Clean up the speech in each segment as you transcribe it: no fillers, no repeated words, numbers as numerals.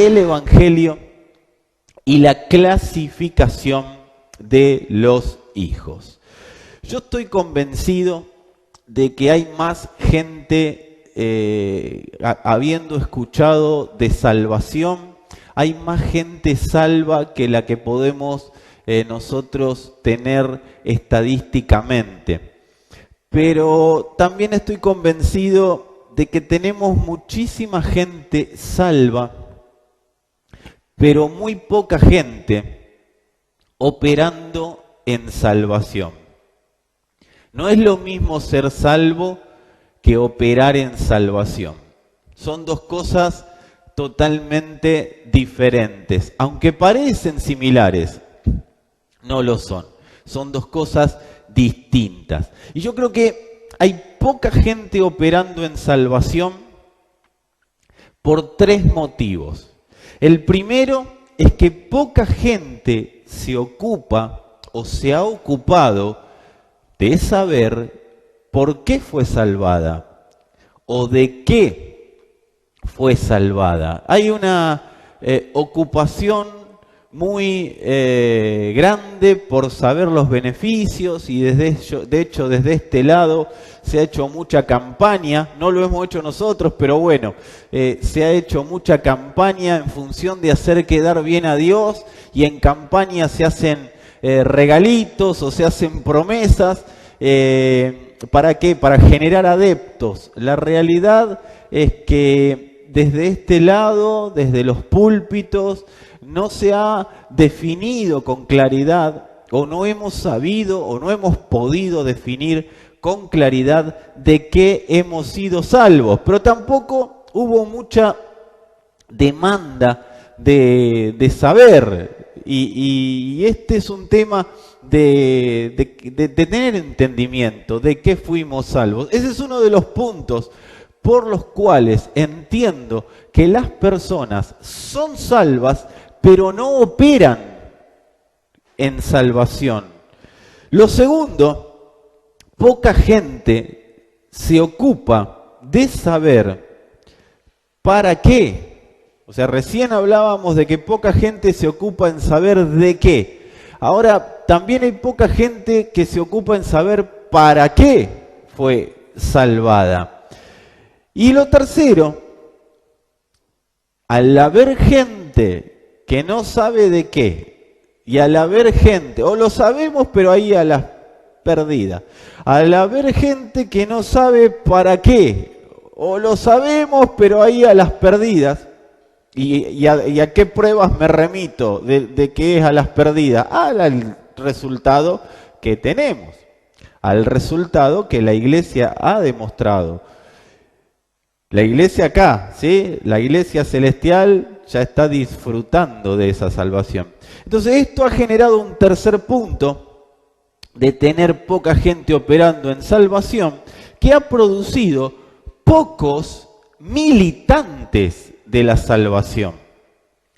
el Evangelio y la clasificación de los hijos. Yo estoy convencido de que hay más gente, habiendo escuchado de salvación, hay más gente salva que la que podemos nosotros tener estadísticamente. Pero también estoy convencido de que tenemos muchísima gente salva, pero muy poca gente operando en salvación. No es lo mismo ser salvo que operar en salvación. Son dos cosas totalmente diferentes. Aunque parecen similares, no lo son. Son dos cosas distintas. Y yo creo que hay poca gente operando en salvación por tres motivos. El primero es que poca gente se ocupa o se ha ocupado de saber por qué fue salvada o de qué fue salvada. Hay una ocupación muy grande por saber los beneficios y de hecho desde este lado se ha hecho mucha campaña, no lo hemos hecho nosotros, pero bueno, se ha hecho mucha campaña en función de hacer quedar bien a Dios, y en campaña se hacen regalitos o se hacen promesas. ¿Para qué? Para generar adeptos. La realidad es que desde este lado, desde los púlpitos, no se ha definido con claridad, o no hemos sabido, o no hemos podido definir con claridad de qué hemos sido salvos. Pero tampoco hubo mucha demanda de saber. Y este es un tema de tener entendimiento de qué fuimos salvos. Ese es uno de los puntos por los cuales entiendo que las personas son salvas, pero no operan en salvación. Lo segundo, poca gente se ocupa de saber para qué. O sea, recién hablábamos de que poca gente se ocupa en saber de qué. Ahora, también hay poca gente que se ocupa en saber para qué fue salvada. Y lo tercero, al haber gente que no sabe de qué, y al haber gente, o lo sabemos pero ahí a las perdidas, al haber gente que no sabe para qué, o lo sabemos pero ahí a las perdidas, ¿y a qué pruebas me remito de que es a las perdidas? Al resultado que tenemos, al resultado que la iglesia ha demostrado. La iglesia acá, ¿sí? La iglesia celestial ya está disfrutando de esa salvación. Entonces esto ha generado un tercer punto de tener poca gente operando en salvación, que ha producido pocos militantes de la salvación.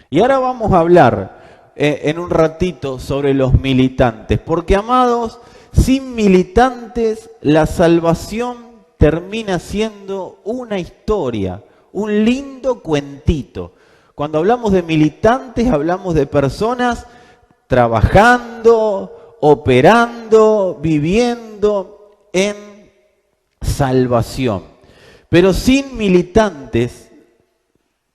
Y ahora vamos a hablar en un ratito sobre los militantes, porque amados, sin militantes la salvación termina siendo una historia, un lindo cuentito. Cuando hablamos de militantes, hablamos de personas trabajando, operando, viviendo en salvación. Pero sin militantes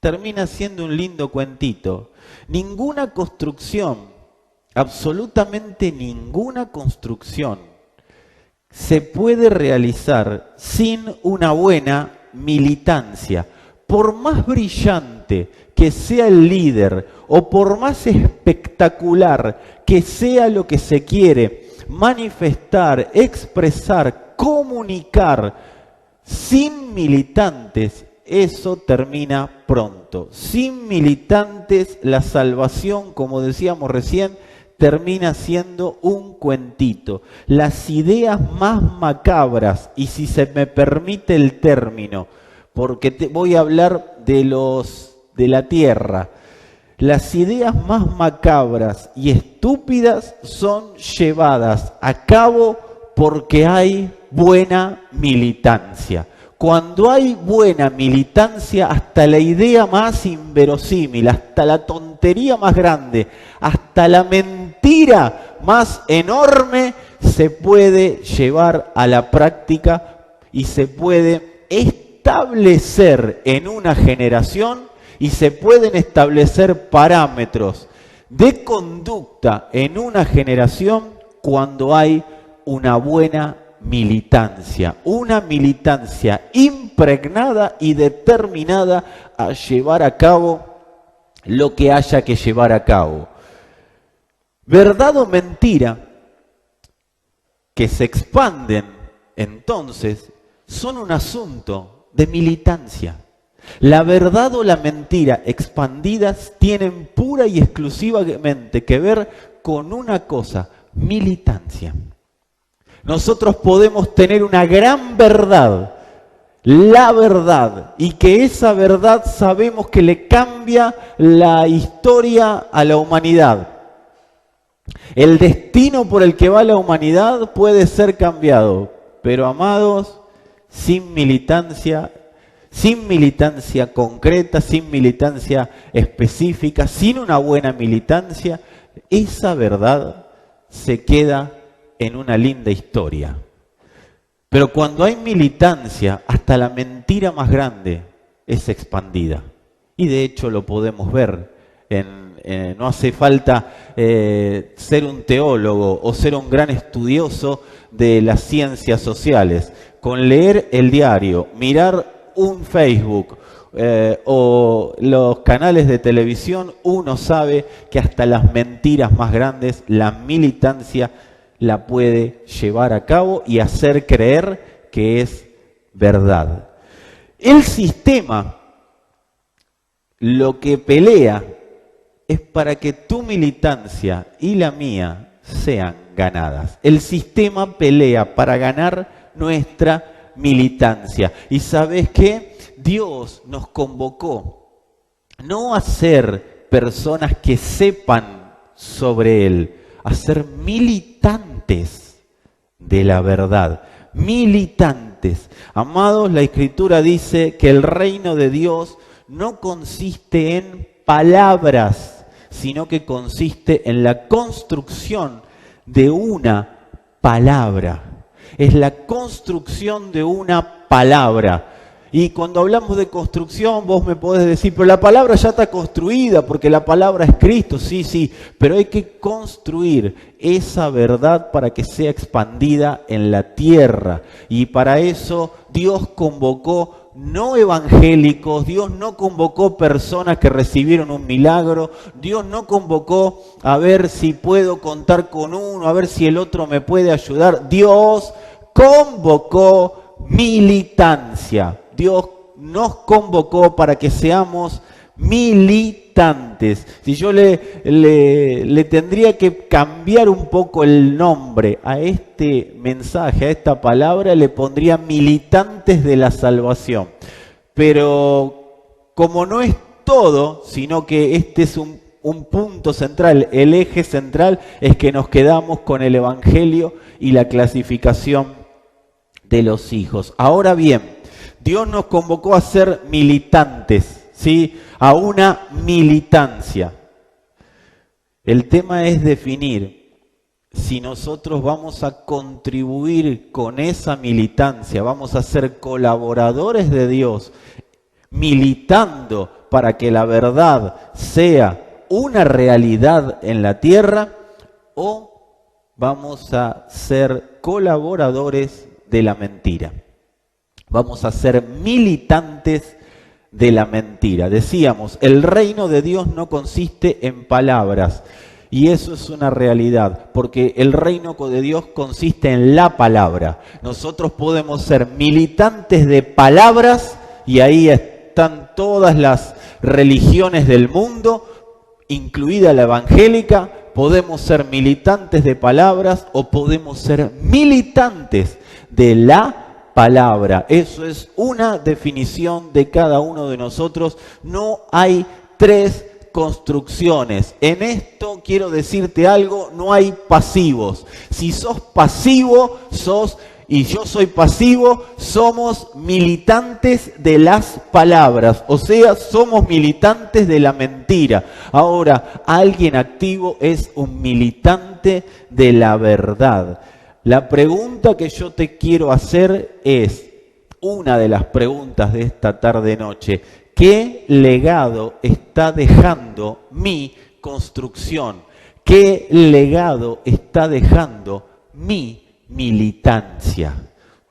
termina siendo un lindo cuentito. Ninguna construcción, absolutamente ninguna construcción, se puede realizar sin una buena militancia. Por más brillante que sea el líder o por más espectacular que sea lo que se quiere manifestar, expresar, comunicar, sin militantes eso termina pronto. Sin militantes la salvación, como decíamos recién, termina siendo un cuentito. Las ideas más macabras, y si se me permite el término, porque voy a hablar de la tierra, las ideas más macabras y estúpidas son llevadas a cabo porque hay buena militancia. cuando hay buena militancia, hasta la idea más inverosímil, hasta la tontería más grande, hasta la mentira más enorme, se puede llevar a la práctica y se puede establecer en una generación y se pueden establecer parámetros de conducta en una generación cuando hay una buena militancia impregnada y determinada a llevar a cabo lo que haya que llevar a cabo. Verdad o mentira que se expanden entonces son un asunto de militancia. La verdad o la mentira expandidas tienen pura y exclusivamente que ver con una cosa: militancia. Nosotros podemos tener una gran verdad, la verdad, y que esa verdad sabemos que le cambia la historia a la humanidad. El destino por el que va la humanidad puede ser cambiado, pero amados, sin militancia concreta, sin militancia específica, sin una buena militancia, esa verdad se queda en una linda historia. Pero cuando hay militancia, hasta la mentira más grande es expandida. Y de hecho lo podemos ver. No hace falta ser un teólogo o ser un gran estudioso de las ciencias sociales. Con leer el diario, mirar un Facebook o los canales de televisión, uno sabe que hasta las mentiras más grandes, la militancia la puede llevar a cabo y hacer creer que es verdad. El sistema lo que pelea es para que tu militancia y la mía sean ganadas. El sistema pelea para ganar nuestra militancia. ¿Y sabes qué? Dios nos convocó no a ser personas que sepan sobre Él, a ser militantes de la verdad. Militantes. Amados, la Escritura dice que el reino de Dios no consiste en palabras, sino que consiste en la construcción de una palabra. Es la construcción de una palabra. Y cuando hablamos de construcción, vos me podés decir, pero la palabra ya está construida, porque la palabra es Cristo. Sí, pero hay que construir esa verdad para que sea expandida en la tierra. Y para eso Dios convocó no evangélicos, Dios no convocó personas que recibieron un milagro, Dios no convocó a ver si puedo contar con uno, a ver si el otro me puede ayudar. Dios convocó militancia. Dios nos convocó para que seamos militantes. Si yo le tendría que cambiar un poco el nombre a este mensaje, a esta palabra, le pondría militantes de la salvación. Pero como no es todo, sino que este es un punto central, el eje central es que nos quedamos con el Evangelio y la clasificación de los hijos. Ahora bien, Dios nos convocó a ser militantes, ¿sí? A una militancia. El tema es definir si nosotros vamos a contribuir con esa militancia, vamos a ser colaboradores de Dios, militando para que la verdad sea una realidad en la tierra, o vamos a ser colaboradores de la mentira. Vamos a ser militantes de la mentira. Decíamos, el reino de Dios no consiste en palabras. Y eso es una realidad, porque el reino de Dios consiste en la palabra. Nosotros podemos ser militantes de palabras, y ahí están todas las religiones del mundo, incluida la evangélica. Podemos ser militantes de palabras o podemos ser militantes de la palabra. Eso es una definición de cada uno de nosotros. No hay tres construcciones. En esto quiero decirte algo, no hay pasivos. Si sos pasivo, sos y yo soy pasivo, somos militantes de las palabras, o sea, somos militantes de la mentira. Ahora, alguien activo es un militante de la verdad. La pregunta que yo te quiero hacer es, una de las preguntas de esta tarde-noche, ¿qué legado está dejando mi construcción? ¿Qué legado está dejando mi militancia?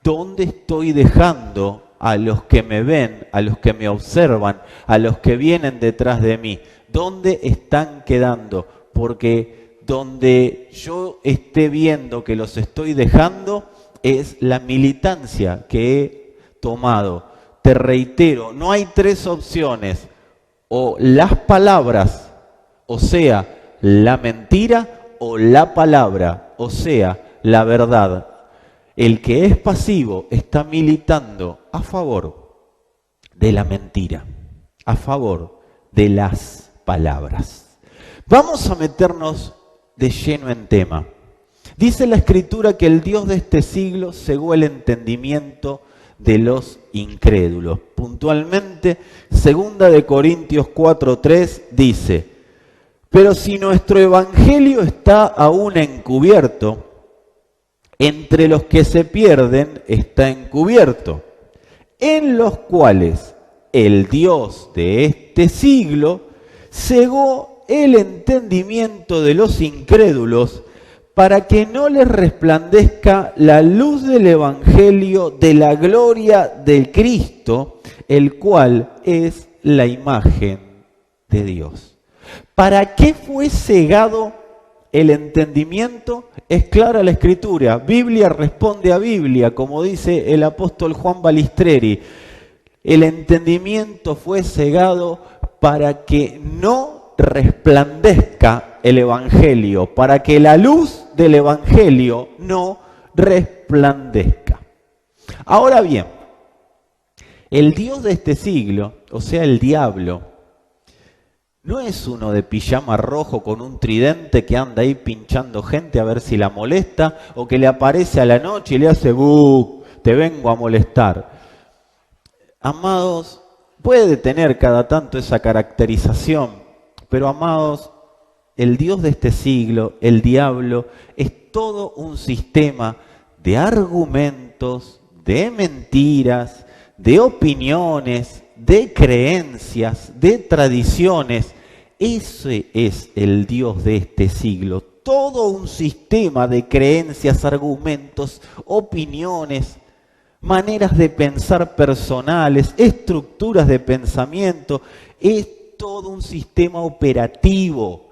¿Dónde estoy dejando a los que me ven, a los que me observan, a los que vienen detrás de mí? ¿Dónde están quedando? Porque donde yo esté viendo que los estoy dejando es la militancia que he tomado. Te reitero, no hay tres opciones: o las palabras, o sea, la mentira, o la palabra, o sea, la verdad. El que es pasivo está militando a favor de la mentira, a favor de las palabras. Vamos a meternos de lleno en tema. Dice la Escritura que el Dios de este siglo cegó el entendimiento de los incrédulos. Puntualmente, 2 Corintios 4:3 dice: pero si nuestro evangelio está aún encubierto, entre los que se pierden está encubierto, en los cuales el Dios de este siglo cegó el entendimiento de los incrédulos, para que no les resplandezca la luz del evangelio de la gloria del Cristo, el cual es la imagen de Dios. ¿Para qué fue cegado el entendimiento? Es clara la Escritura. Biblia responde a Biblia, como dice el apóstol Juan Balistreri. El entendimiento fue cegado para que no resplandezca el evangelio, para que la luz del evangelio no resplandezca. Ahora bien, el Dios de este siglo, o sea, el diablo, no es uno de pijama rojo con un tridente que anda ahí pinchando gente a ver si la molesta, o que le aparece a la noche y le hace ¡bu! Te vengo a molestar. Amados, puede tener cada tanto esa caracterización, pero amados, el Dios de este siglo, el diablo, es todo un sistema de argumentos, de mentiras, de opiniones, de creencias, de tradiciones. Ese es el Dios de este siglo. Todo un sistema de creencias, argumentos, opiniones, maneras de pensar personales, estructuras de pensamiento. Es todo un sistema operativo.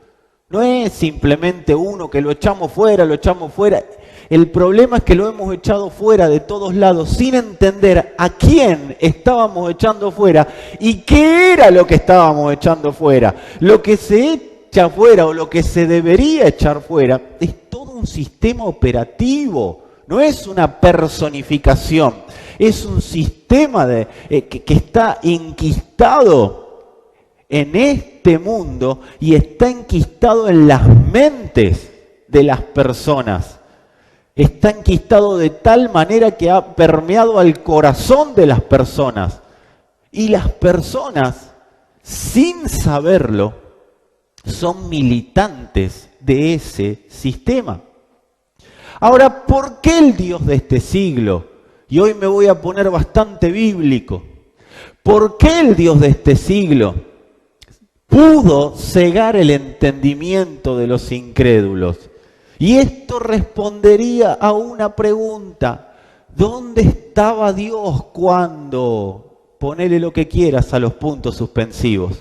No es simplemente uno que lo echamos fuera, lo echamos fuera. El problema es que lo hemos echado fuera de todos lados sin entender a quién estábamos echando fuera y qué era lo que estábamos echando fuera. Lo que se echa fuera o lo que se debería echar fuera es todo un sistema operativo. No es una personificación, es un sistema que está enquistado en este mundo y está enquistado en las mentes de las personas. Está enquistado de tal manera que ha permeado al corazón de las personas. Y las personas, sin saberlo, son militantes de ese sistema. Ahora, ¿por qué el Dios de este siglo? Y hoy me voy a poner bastante bíblico. ¿Por qué el Dios de este siglo pudo cegar el entendimiento de los incrédulos? Y esto respondería a una pregunta: ¿dónde estaba Dios cuando? Ponele lo que quieras a los puntos suspensivos.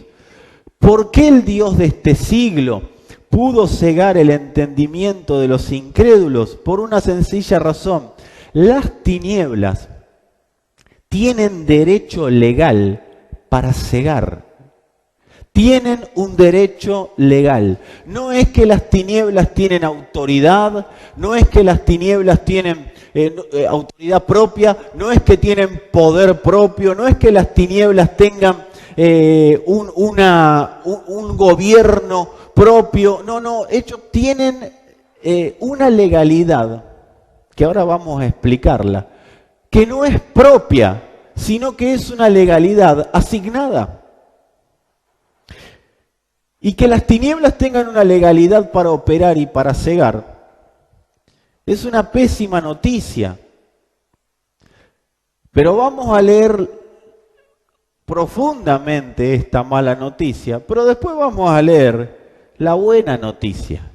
¿Por qué el Dios de este siglo pudo cegar el entendimiento de los incrédulos? Por una sencilla razón: las tinieblas tienen derecho legal para cegar. Tienen un derecho legal. No es que las tinieblas tienen autoridad, no es que las tinieblas tienen autoridad propia, no es que tienen poder propio, no es que las tinieblas tengan un gobierno propio. No, ellos tienen una legalidad que ahora vamos a explicarla, que no es propia, sino que es una legalidad asignada. Y que las tinieblas tengan una legalidad para operar y para cegar, es una pésima noticia. Pero vamos a leer profundamente esta mala noticia, pero después vamos a leer la buena noticia.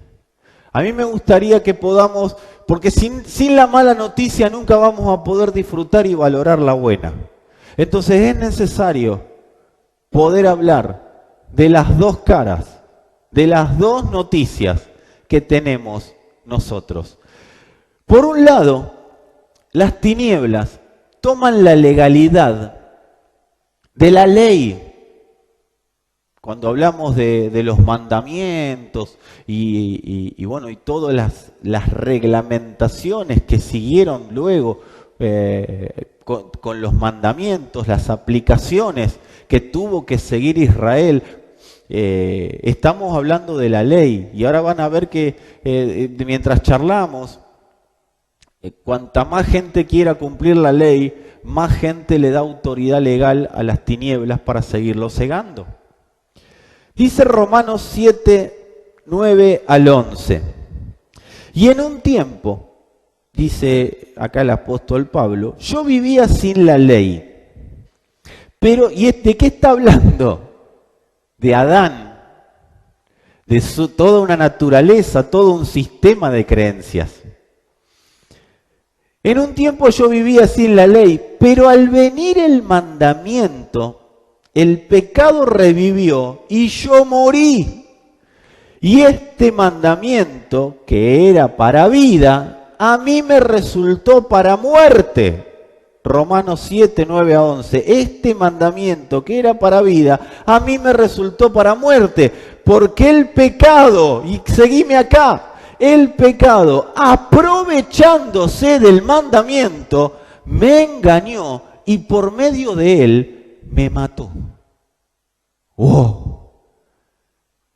A mí me gustaría que podamos, porque sin la mala noticia nunca vamos a poder disfrutar y valorar la buena. Entonces es necesario poder hablar de las dos caras, de las dos noticias que tenemos nosotros. Por un lado, las tinieblas toman la legalidad de la ley. Cuando hablamos de los mandamientos y todas las reglamentaciones que siguieron luego con los mandamientos, las aplicaciones que tuvo que seguir Israel, estamos hablando de la ley. Y ahora van a ver que mientras charlamos, cuanta más gente quiera cumplir la ley, más gente le da autoridad legal a las tinieblas para seguirlo cegando. Dice Romanos 7, 9 al 11. Y en un tiempo, dice acá el apóstol Pablo, yo vivía sin la ley. Pero, ¿de qué está hablando? De Adán, de toda una naturaleza, todo un sistema de creencias. En un tiempo yo vivía sin la ley, pero al venir el mandamiento, el pecado revivió y yo morí. Y este mandamiento, que era para vida, a mí me resultó para muerte. Romanos 7, 9 a 11. Este mandamiento, que era para vida, a mí me resultó para muerte. Porque el pecado, y seguime acá, el pecado, aprovechándose del mandamiento, me engañó y por medio de él me mató. ¡Wow!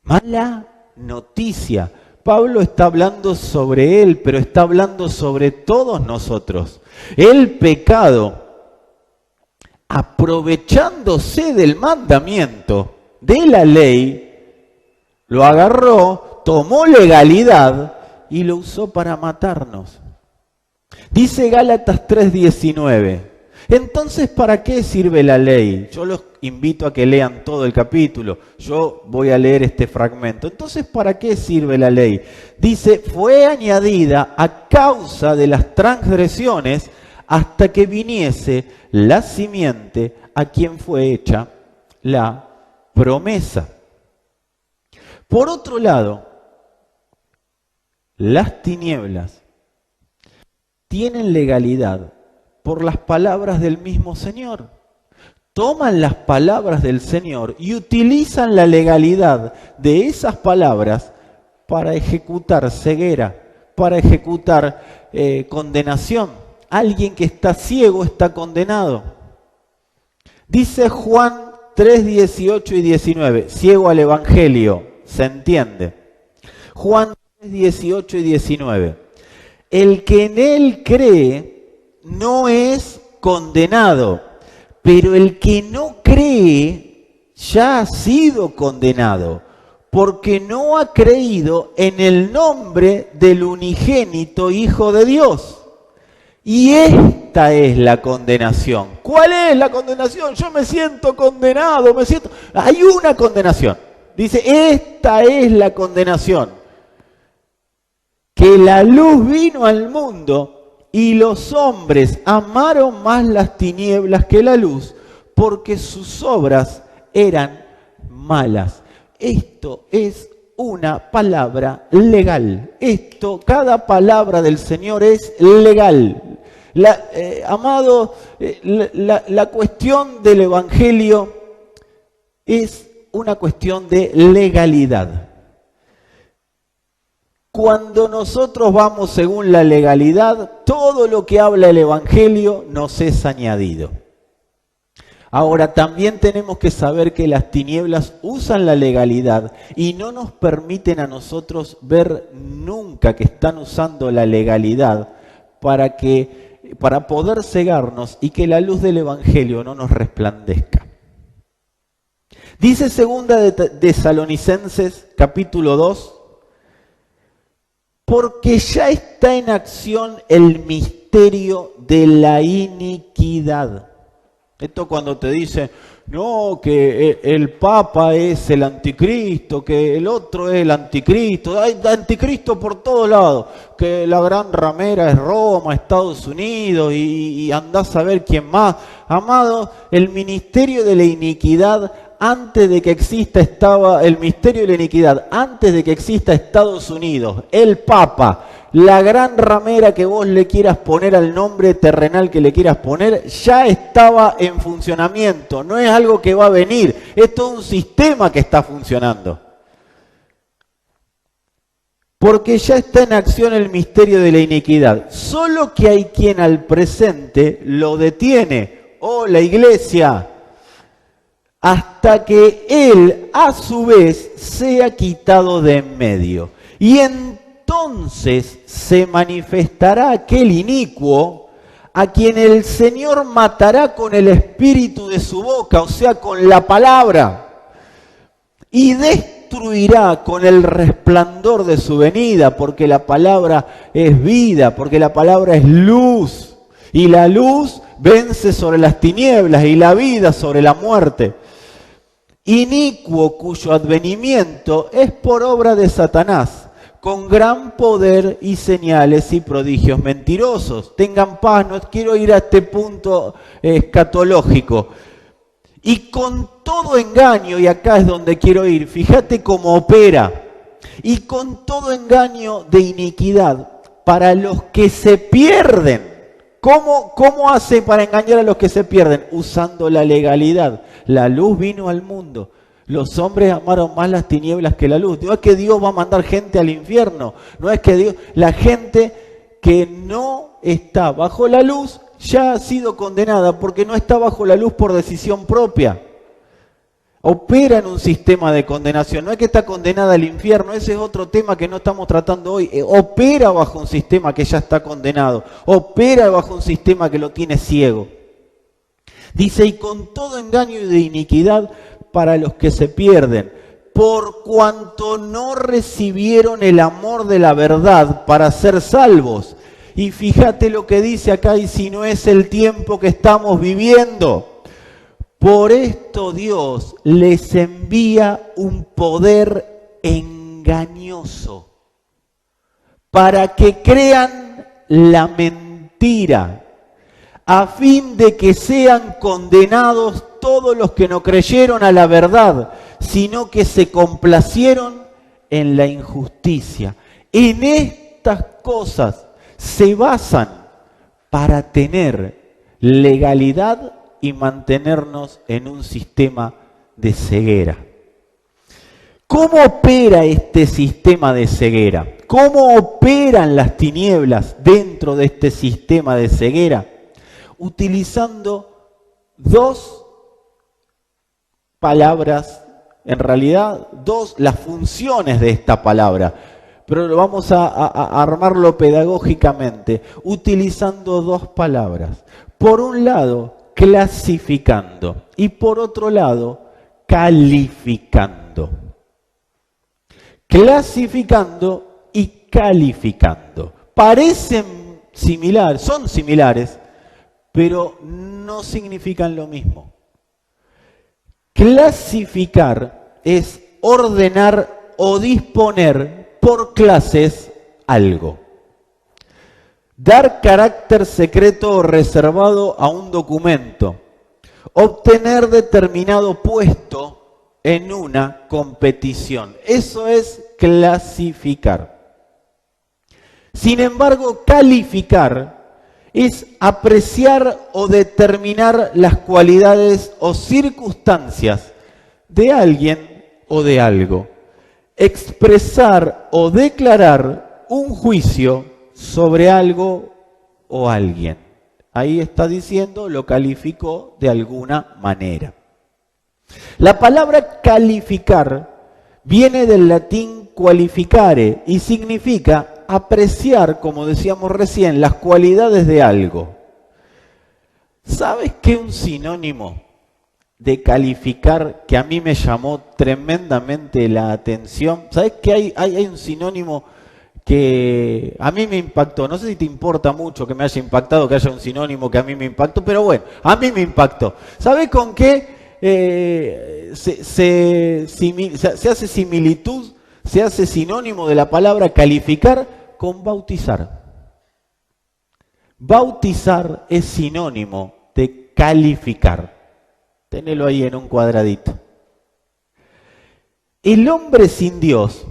Mala noticia. Pablo está hablando sobre él, pero está hablando sobre todos nosotros. El pecado, aprovechándose del mandamiento, de la ley, lo agarró, tomó legalidad y lo usó para matarnos. Dice Gálatas 3:19. Entonces, ¿para qué sirve la ley? Yo los invito a que lean todo el capítulo. Yo voy a leer este fragmento. Entonces, ¿para qué sirve la ley? Dice, fue añadida a causa de las transgresiones hasta que viniese la simiente a quien fue hecha la promesa. Por otro lado, las tinieblas tienen legalidad por las palabras del mismo Señor. Toman las palabras del Señor y utilizan la legalidad de esas palabras para ejecutar ceguera, para ejecutar condenación. Alguien que está ciego está condenado. Dice Juan 3, 18 y 19, ciego al Evangelio, se entiende. Juan 3, 18 y 19. El que en él cree no es condenado, pero el que no cree ya ha sido condenado, porque no ha creído en el nombre del unigénito Hijo de Dios. Y esta es la condenación. ¿Cuál es la condenación? Yo me siento condenado, Hay una condenación. Dice, esta es la condenación. Que la luz vino al mundo y los hombres amaron más las tinieblas que la luz, porque sus obras eran malas. Esto es una palabra legal. Cada palabra del Señor es legal. La cuestión del Evangelio es una cuestión de legalidad. Cuando nosotros vamos según la legalidad, todo lo que habla el Evangelio nos es añadido. Ahora, también tenemos que saber que las tinieblas usan la legalidad y no nos permiten a nosotros ver nunca que están usando la legalidad para poder cegarnos y que la luz del Evangelio no nos resplandezca. Dice segunda de Tesalonicenses, capítulo 2, porque ya está en acción el misterio de la iniquidad. Esto cuando te dicen, no, que el Papa es el anticristo, que el otro es el anticristo, hay anticristo por todos lados, que la gran ramera es Roma, Estados Unidos y andás a ver quién más. Amado, el ministerio de la iniquidad antes de que exista el misterio de la iniquidad, antes de que exista Estados Unidos, el Papa, la gran ramera que vos le quieras poner al nombre terrenal que le quieras poner, ya estaba en funcionamiento, no es algo que va a venir, es todo un sistema que está funcionando. Porque ya está en acción el misterio de la iniquidad, solo que hay quien al presente lo detiene, la iglesia, hasta que él a su vez sea quitado de en medio. Y entonces se manifestará aquel inicuo a quien el Señor matará con el espíritu de su boca, o sea, con la palabra, y destruirá con el resplandor de su venida, porque la palabra es vida, porque la palabra es luz, y la luz vence sobre las tinieblas y la vida sobre la muerte. Inicuo cuyo advenimiento es por obra de Satanás, con gran poder y señales y prodigios mentirosos. Tengan paz, no quiero ir a este punto escatológico. Y con todo engaño, y acá es donde quiero ir, fíjate cómo opera, y con todo engaño de iniquidad para los que se pierden. ¿Cómo hace para engañar a los que se pierden? Usando la legalidad. La luz vino al mundo. Los hombres amaron más las tinieblas que la luz. No es que Dios va a mandar gente al infierno. No es que la gente que no está bajo la luz ya ha sido condenada porque no está bajo la luz por decisión propia. Opera en un sistema de condenación. No es que está condenada al infierno, ese es otro tema que no estamos tratando hoy. Opera bajo un sistema que ya está condenado. Opera bajo un sistema que lo tiene ciego. Dice, y con todo engaño de iniquidad para los que se pierden, por cuanto no recibieron el amor de la verdad para ser salvos. Y fíjate lo que dice acá, y si no es el tiempo que estamos viviendo. Por esto Dios les envía un poder engañoso para que crean la mentira, a fin de que sean condenados todos los que no creyeron a la verdad, sino que se complacieron en la injusticia. En estas cosas se basan para tener legalidad y mantenernos en un sistema de ceguera. ¿Cómo opera este sistema de ceguera? ¿Cómo operan las tinieblas dentro de este sistema de ceguera? Utilizando dos palabras, en realidad las funciones de esta palabra, pero vamos a armarlo pedagógicamente, utilizando dos palabras. Por un lado, clasificando, y por otro lado, calificando. Clasificando y calificando. Parecen similares, son similares, pero no significan lo mismo. Clasificar es ordenar o disponer por clases algo. Dar carácter secreto o reservado a un documento. Obtener determinado puesto en una competición. Eso es clasificar. Sin embargo, calificar es apreciar o determinar las cualidades o circunstancias de alguien o de algo. Expresar o declarar un juicio sobre algo o alguien. Ahí está diciendo, lo calificó de alguna manera. La palabra calificar viene del latín qualificare y significa apreciar, como decíamos recién, las cualidades de algo. ¿Sabes qué un sinónimo de calificar que a mí me llamó tremendamente la atención? ¿Sabes que hay un sinónimo que a mí me impactó? No sé si te importa mucho que me haya impactado, que haya un sinónimo que a mí me impactó, pero bueno, a mí me impactó. ¿Sabes con qué se hace similitud, se hace sinónimo de la palabra calificar? Con bautizar. Bautizar es sinónimo de calificar. Tenelo ahí en un cuadradito. El hombre sin Dios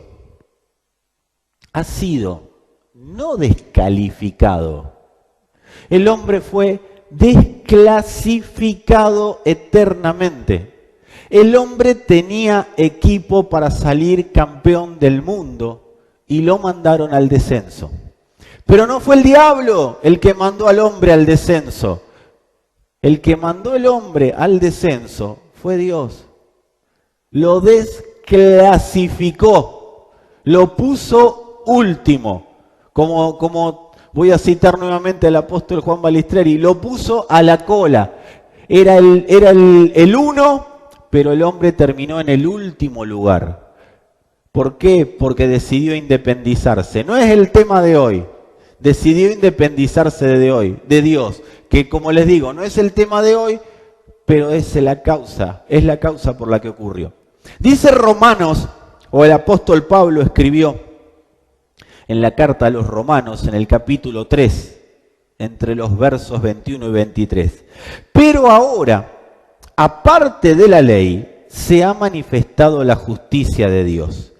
ha sido no descalificado. El hombre fue desclasificado eternamente. El hombre tenía equipo para salir campeón del mundo y lo mandaron al descenso. Pero no fue el diablo el que mandó al hombre al descenso. El que mandó el hombre al descenso fue Dios. Lo desclasificó, lo puso último. Como voy a citar nuevamente al apóstol Juan Balistreri, lo puso a la cola. Era el uno, pero el hombre terminó en el último lugar. ¿Por qué? Porque decidió independizarse. No es el tema de hoy. Decidió independizarse de Dios, que como les digo, no es el tema de hoy, pero es la causa por la que ocurrió. Dice Romanos, o el apóstol Pablo escribió en la carta a los Romanos, en el capítulo 3, entre los versos 21 y 23. Pero ahora, aparte de la ley, se ha manifestado la justicia de Dios,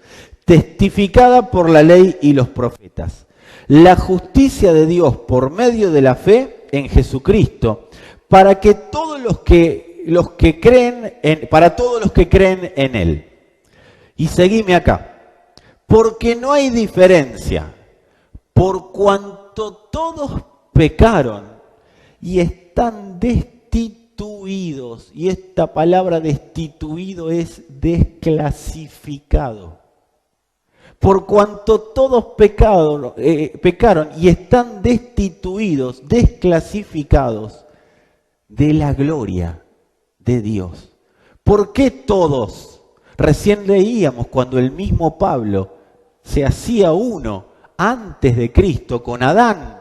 testificada por la ley y los profetas. La justicia de Dios por medio de la fe en Jesucristo, para que todos los que creen en Él. Y seguime acá. Porque no hay diferencia, por cuanto todos pecaron y están destituidos. Y esta palabra destituido es desclasificado. Por cuanto todos pecaron y están destituidos, desclasificados de la gloria de Dios. ¿Por qué todos? Recién leíamos cuando el mismo Pablo se hacía uno antes de Cristo con Adán.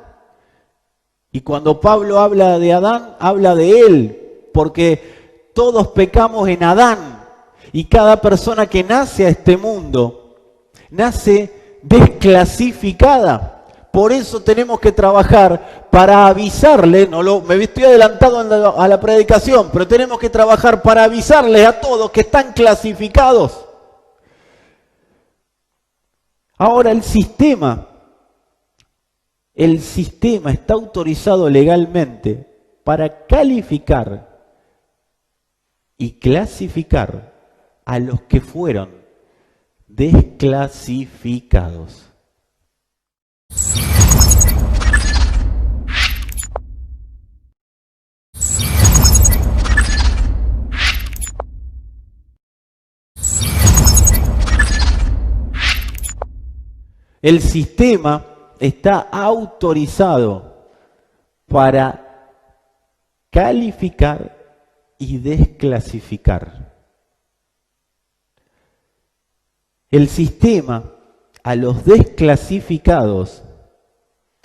Y cuando Pablo habla de Adán, habla de él, porque todos pecamos en Adán. Y cada persona que nace a este mundo nace desclasificada. Por eso tenemos que trabajar para avisarle, me estoy adelantando a la predicación, pero tenemos que trabajar para avisarles a todos que están clasificados. Ahora el sistema está autorizado legalmente para calificar y clasificar a los que fueron desclasificados. El sistema está autorizado para calificar y desclasificar. El sistema a los desclasificados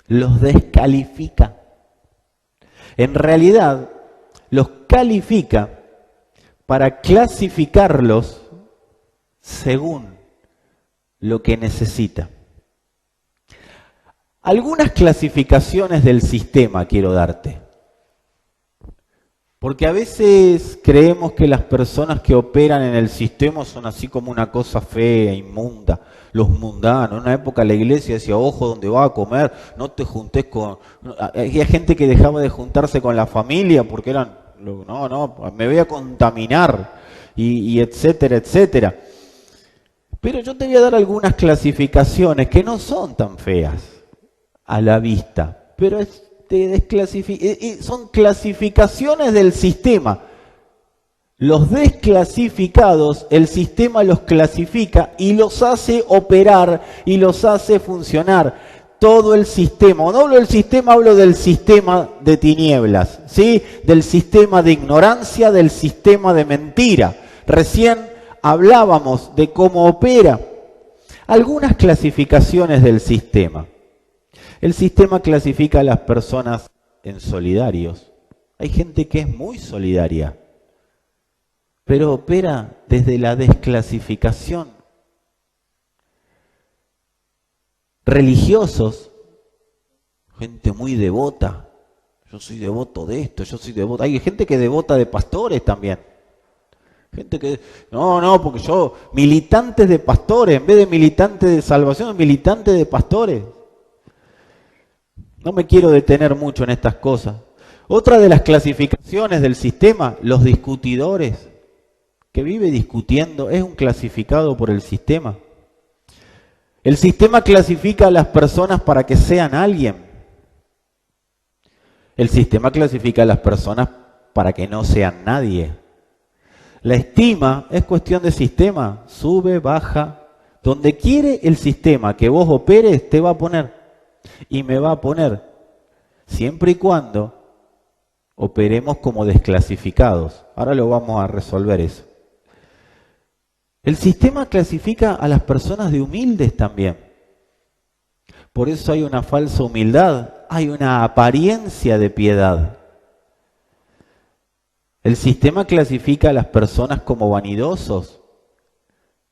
los descalifica. En realidad, los califica para clasificarlos según lo que necesita. Algunas clasificaciones del sistema quiero darte. Porque a veces creemos que las personas que operan en el sistema son así como una cosa fea, inmunda, los mundanos. En una época la iglesia decía, ojo, donde vas a comer, no te juntes con... Había gente que dejaba de juntarse con la familia porque eran, no, me voy a contaminar, y etcétera, etcétera. Pero yo te voy a dar algunas clasificaciones que no son tan feas a la vista, pero son clasificaciones del sistema. Los desclasificados, el sistema los clasifica y los hace operar y los hace funcionar. todo el sistema. Cuando hablo del sistema, hablo del sistema de tinieblas, ¿sí? Del sistema de ignorancia, del sistema de mentira. Recién hablábamos de cómo opera. Algunas clasificaciones del sistema. El sistema clasifica a las personas en solidarios. Hay gente que es muy solidaria, pero opera desde la desclasificación. Religiosos, gente muy devota. Yo soy devoto de esto, yo soy devoto. Hay gente que es devota de pastores también. Gente que, no, porque yo, militantes de pastores, en vez de militantes de salvación, militantes de pastores. No me quiero detener mucho en estas cosas. Otra de las clasificaciones del sistema, los discutidores, que vive discutiendo, es un clasificado por el sistema. El sistema clasifica a las personas para que sean alguien. El sistema clasifica a las personas para que no sean nadie. La estima es cuestión de sistema, sube, baja. Donde quiere el sistema que vos operes, te va a poner. Y me va a poner, siempre y cuando operemos como desclasificados. Ahora lo vamos a resolver eso. El sistema clasifica a las personas de humildes también. Por eso hay una falsa humildad, hay una apariencia de piedad. El sistema clasifica a las personas como vanidosos.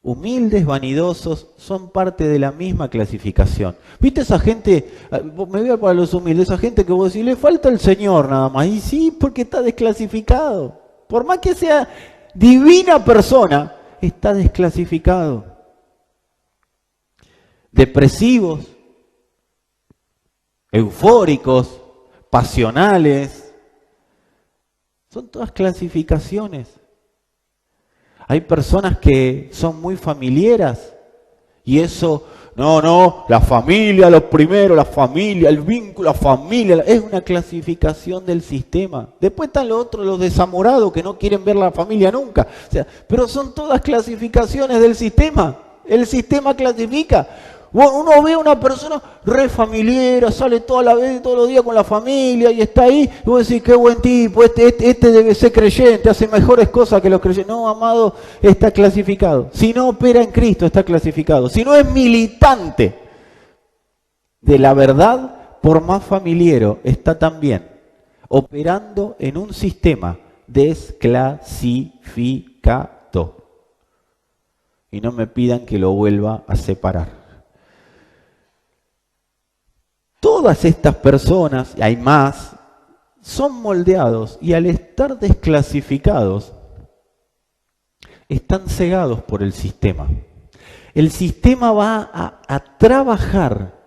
Humildes, vanidosos, son parte de la misma clasificación. ¿Viste esa gente? Me voy a para los humildes, esa gente que vos decís, le falta el Señor nada más. Y sí, porque está desclasificado. Por más que sea divina persona, está desclasificado. Depresivos, eufóricos, pasionales, son todas clasificaciones. Hay personas que son muy familiares y eso, la familia, lo primero, la familia, el vínculo, la familia, es una clasificación del sistema. Después están los otros, los desamorados que no quieren ver la familia nunca. O sea, pero son todas clasificaciones del sistema. El sistema clasifica. Uno ve a una persona re familiar, sale todos los días con la familia y está ahí, y vos decís, qué buen tipo, este debe ser creyente, hace mejores cosas que los creyentes. No, amado, está clasificado. Si no opera en Cristo, está clasificado. Si no es militante de la verdad, por más familiero, está también operando en un sistema desclasificado. Y no me pidan que lo vuelva a separar. Todas estas personas, y hay más, son moldeados y al estar desclasificados, están cegados por el sistema. El sistema va a trabajar,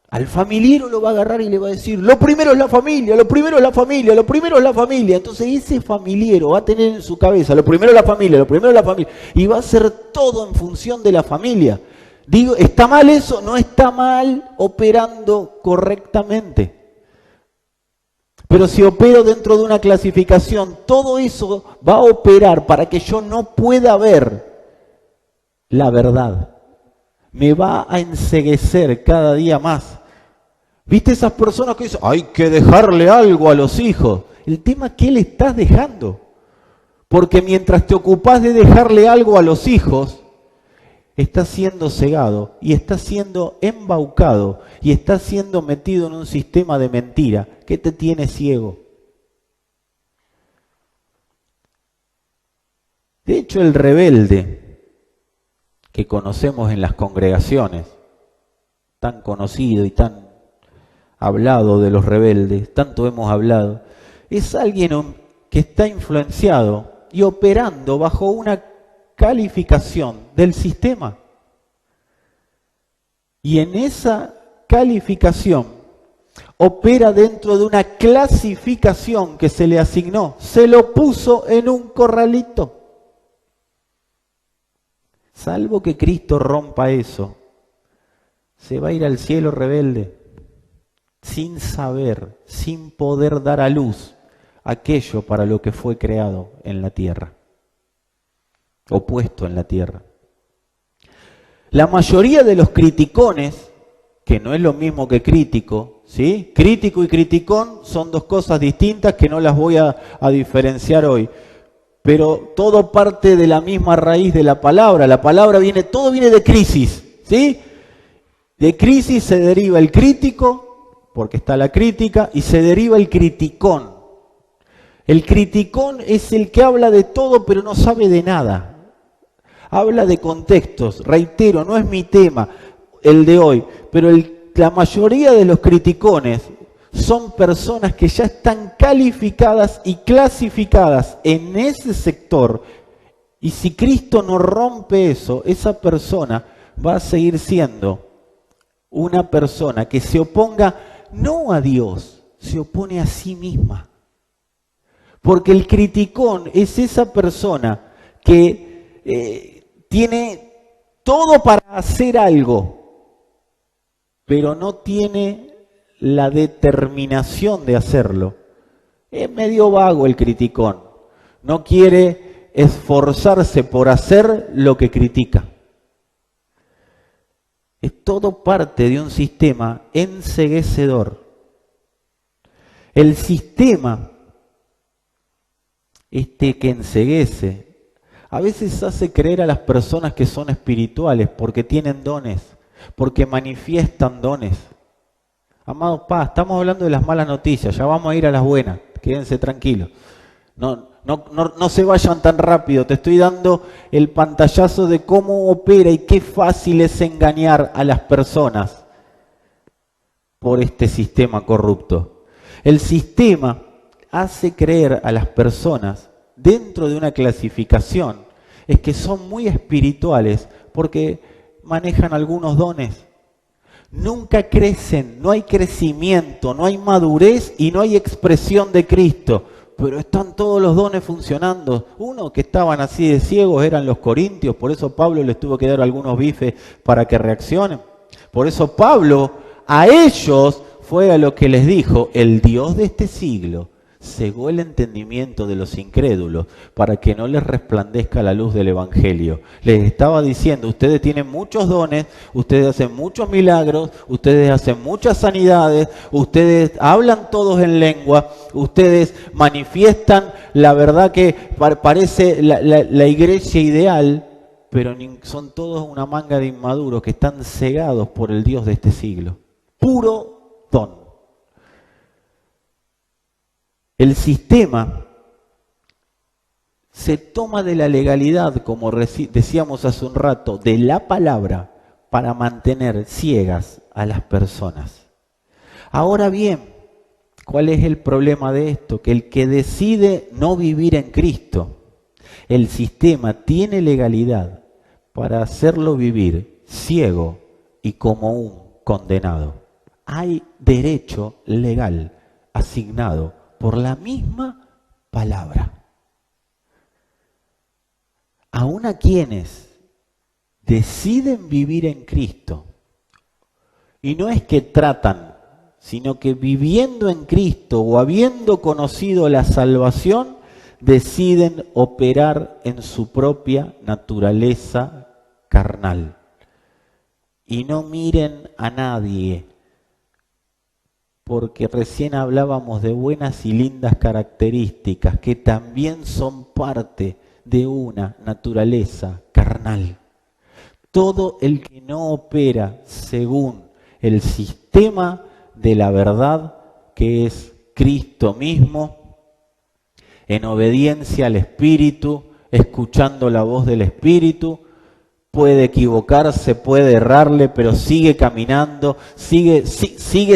al familiero lo va a agarrar y le va a decir, lo primero es la familia, lo primero es la familia, lo primero es la familia. Entonces ese familiero va a tener en su cabeza, lo primero es la familia, lo primero es la familia, y va a hacer todo en función de la familia. Digo, ¿está mal eso? No está mal operando correctamente. Pero si opero dentro de una clasificación, todo eso va a operar para que yo no pueda ver la verdad. Me va a enceguecer cada día más. ¿Viste esas personas que dicen, hay que dejarle algo a los hijos? El tema es ¿qué le estás dejando? Porque mientras te ocupás de dejarle algo a los hijos, está siendo cegado y está siendo embaucado y está siendo metido en un sistema de mentira que te tiene ciego. De hecho, el rebelde que conocemos en las congregaciones, tan conocido y tan hablado de los rebeldes, tanto hemos hablado, es alguien que está influenciado y operando bajo una calificación del sistema. Y en esa calificación opera dentro de una clasificación que se le asignó. Se lo puso en un corralito. Salvo que Cristo rompa eso, se va a ir al cielo rebelde, sin saber, sin poder dar a luz aquello para lo que fue creado en la tierra. Opuesto en la tierra. La mayoría de los criticones que no es lo mismo que crítico, ¿sí? Crítico y criticón son dos cosas distintas que no las voy a diferenciar hoy. Pero todo parte de la misma raíz de la palabra. La palabra todo viene de crisis, ¿sí? De crisis se deriva el crítico, porque está la crítica, y se deriva el criticón. El criticón es el que habla de todo pero no sabe de nada. Habla de contextos, reitero, no es mi tema el de hoy, pero la mayoría de los criticones son personas que ya están calificadas y clasificadas en ese sector, y si Cristo no rompe eso, esa persona va a seguir siendo una persona que se oponga no a Dios, se opone a sí misma. Porque el criticón es esa persona que tiene todo para hacer algo, pero no tiene la determinación de hacerlo. Es medio vago el criticón. No quiere esforzarse por hacer lo que critica. Es todo parte de un sistema enceguecedor. El sistema que enceguece a veces hace creer a las personas que son espirituales porque tienen dones, porque manifiestan dones. Amados, estamos hablando de las malas noticias, ya vamos a ir a las buenas, quédense tranquilos. No se vayan tan rápido, te estoy dando el pantallazo de cómo opera y qué fácil es engañar a las personas por este sistema corrupto. El sistema hace creer a las personas dentro de una clasificación es que son muy espirituales porque manejan algunos dones. Nunca crecen, no hay crecimiento, no hay madurez y no hay expresión de Cristo. Pero están todos los dones funcionando. Uno que estaban así de ciegos eran los corintios, por eso Pablo les tuvo que dar algunos bifes para que reaccionen. Por eso Pablo a ellos fue a lo que les dijo: el Dios de este siglo cegó el entendimiento de los incrédulos para que no les resplandezca la luz del Evangelio. Les estaba diciendo: ustedes tienen muchos dones, ustedes hacen muchos milagros, ustedes hacen muchas sanidades, ustedes hablan todos en lengua, ustedes manifiestan la verdad que parece la iglesia ideal, pero son todos una manga de inmaduros que están cegados por el Dios de este siglo. Puro don. El sistema se toma de la legalidad, como decíamos hace un rato, de la palabra para mantener ciegas a las personas. Ahora bien, ¿cuál es el problema de esto? Que el que decide no vivir en Cristo, el sistema tiene legalidad para hacerlo vivir ciego y como un condenado. Hay derecho legal asignado por la misma palabra. Aún a quienes deciden vivir en Cristo, y no es que tratan, sino que viviendo en Cristo o habiendo conocido la salvación, deciden operar en su propia naturaleza carnal. Y no miren a nadie, porque recién hablábamos de buenas y lindas características que también son parte de una naturaleza carnal. Todo el que no opera según el sistema de la verdad, que es Cristo mismo, en obediencia al Espíritu, escuchando la voz del Espíritu, puede equivocarse, puede errarle, pero sigue caminando, sigue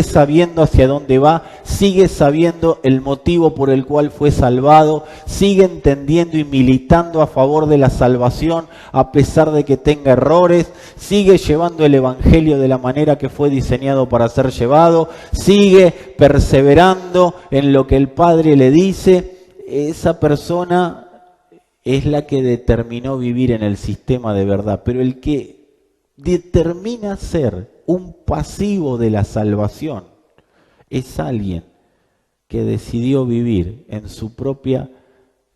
sabiendo hacia dónde va, sigue sabiendo el motivo por el cual fue salvado, sigue entendiendo y militando a favor de la salvación a pesar de que tenga errores, sigue llevando el Evangelio de la manera que fue diseñado para ser llevado, sigue perseverando en lo que el Padre le dice. Esa persona es la que determinó vivir en el sistema de verdad, pero el que determina ser un pasivo de la salvación es alguien que decidió vivir en su propia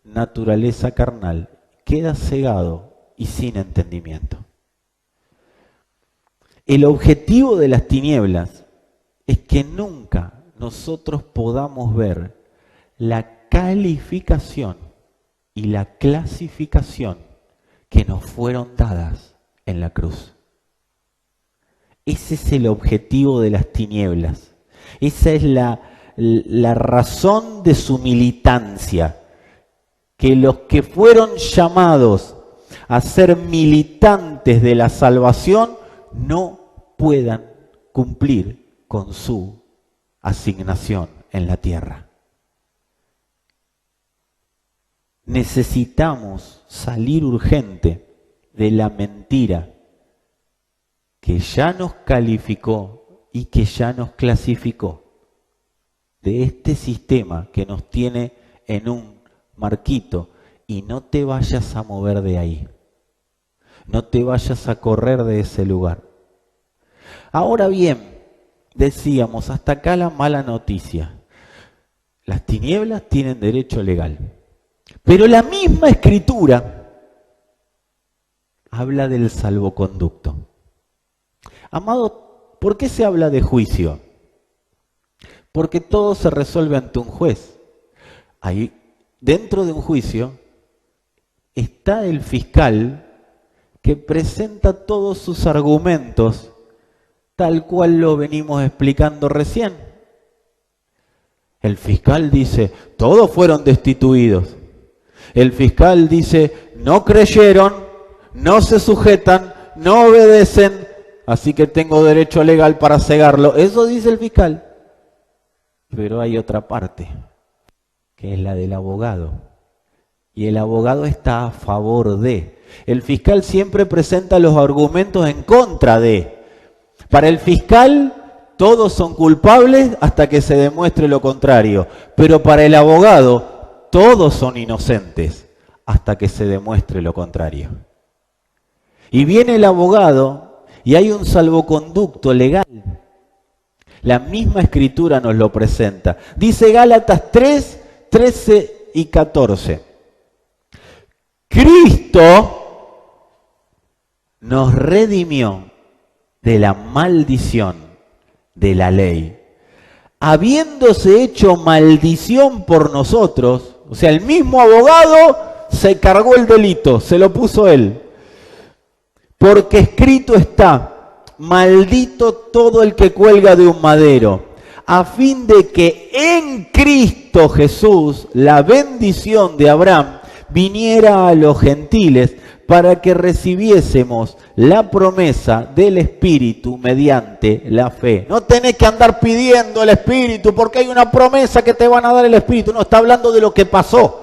naturaleza carnal, queda cegado y sin entendimiento. El objetivo de las tinieblas es que nunca nosotros podamos ver la calificación y la clasificación que nos fueron dadas en la cruz. Ese es el objetivo de las tinieblas. Esa es la razón de su militancia. Que los que fueron llamados a ser militantes de la salvación no puedan cumplir con su asignación en la tierra. Necesitamos salir urgente de la mentira que ya nos calificó y que ya nos clasificó, de este sistema que nos tiene en un marquito, y no te vayas a mover de ahí, no te vayas a correr de ese lugar. Ahora bien, decíamos, hasta acá la mala noticia. Las tinieblas tienen derecho legal, pero la misma Escritura habla del salvoconducto. Amado, ¿por qué se habla de juicio? Porque todo se resuelve ante un juez. Ahí, dentro de un juicio, está el fiscal que presenta todos sus argumentos, tal cual lo venimos explicando recién. El fiscal dice, todos fueron destituidos. El fiscal dice, no creyeron, no se sujetan, no obedecen, así que tengo derecho legal para cegarlo. Eso dice el fiscal. Pero hay otra parte, que es la del abogado. Y el abogado está a favor de. El fiscal siempre presenta los argumentos en contra de. Para el fiscal, todos son culpables hasta que se demuestre lo contrario. Pero para el abogado, todos son inocentes hasta que se demuestre lo contrario. Y viene el abogado y hay un salvoconducto legal. La misma Escritura nos lo presenta. Dice Gálatas 3, 13 y 14. Cristo nos redimió de la maldición de la ley, habiéndose hecho maldición por nosotros. O sea, el mismo abogado se cargó el delito, se lo puso él. Porque escrito está, maldito todo el que cuelga de un madero, a fin de que en Cristo Jesús la bendición de Abraham viniera a los gentiles, para que recibiésemos la promesa del Espíritu mediante la fe. No tenés que andar pidiendo el Espíritu porque hay una promesa que te van a dar el Espíritu. No, está hablando de lo que pasó.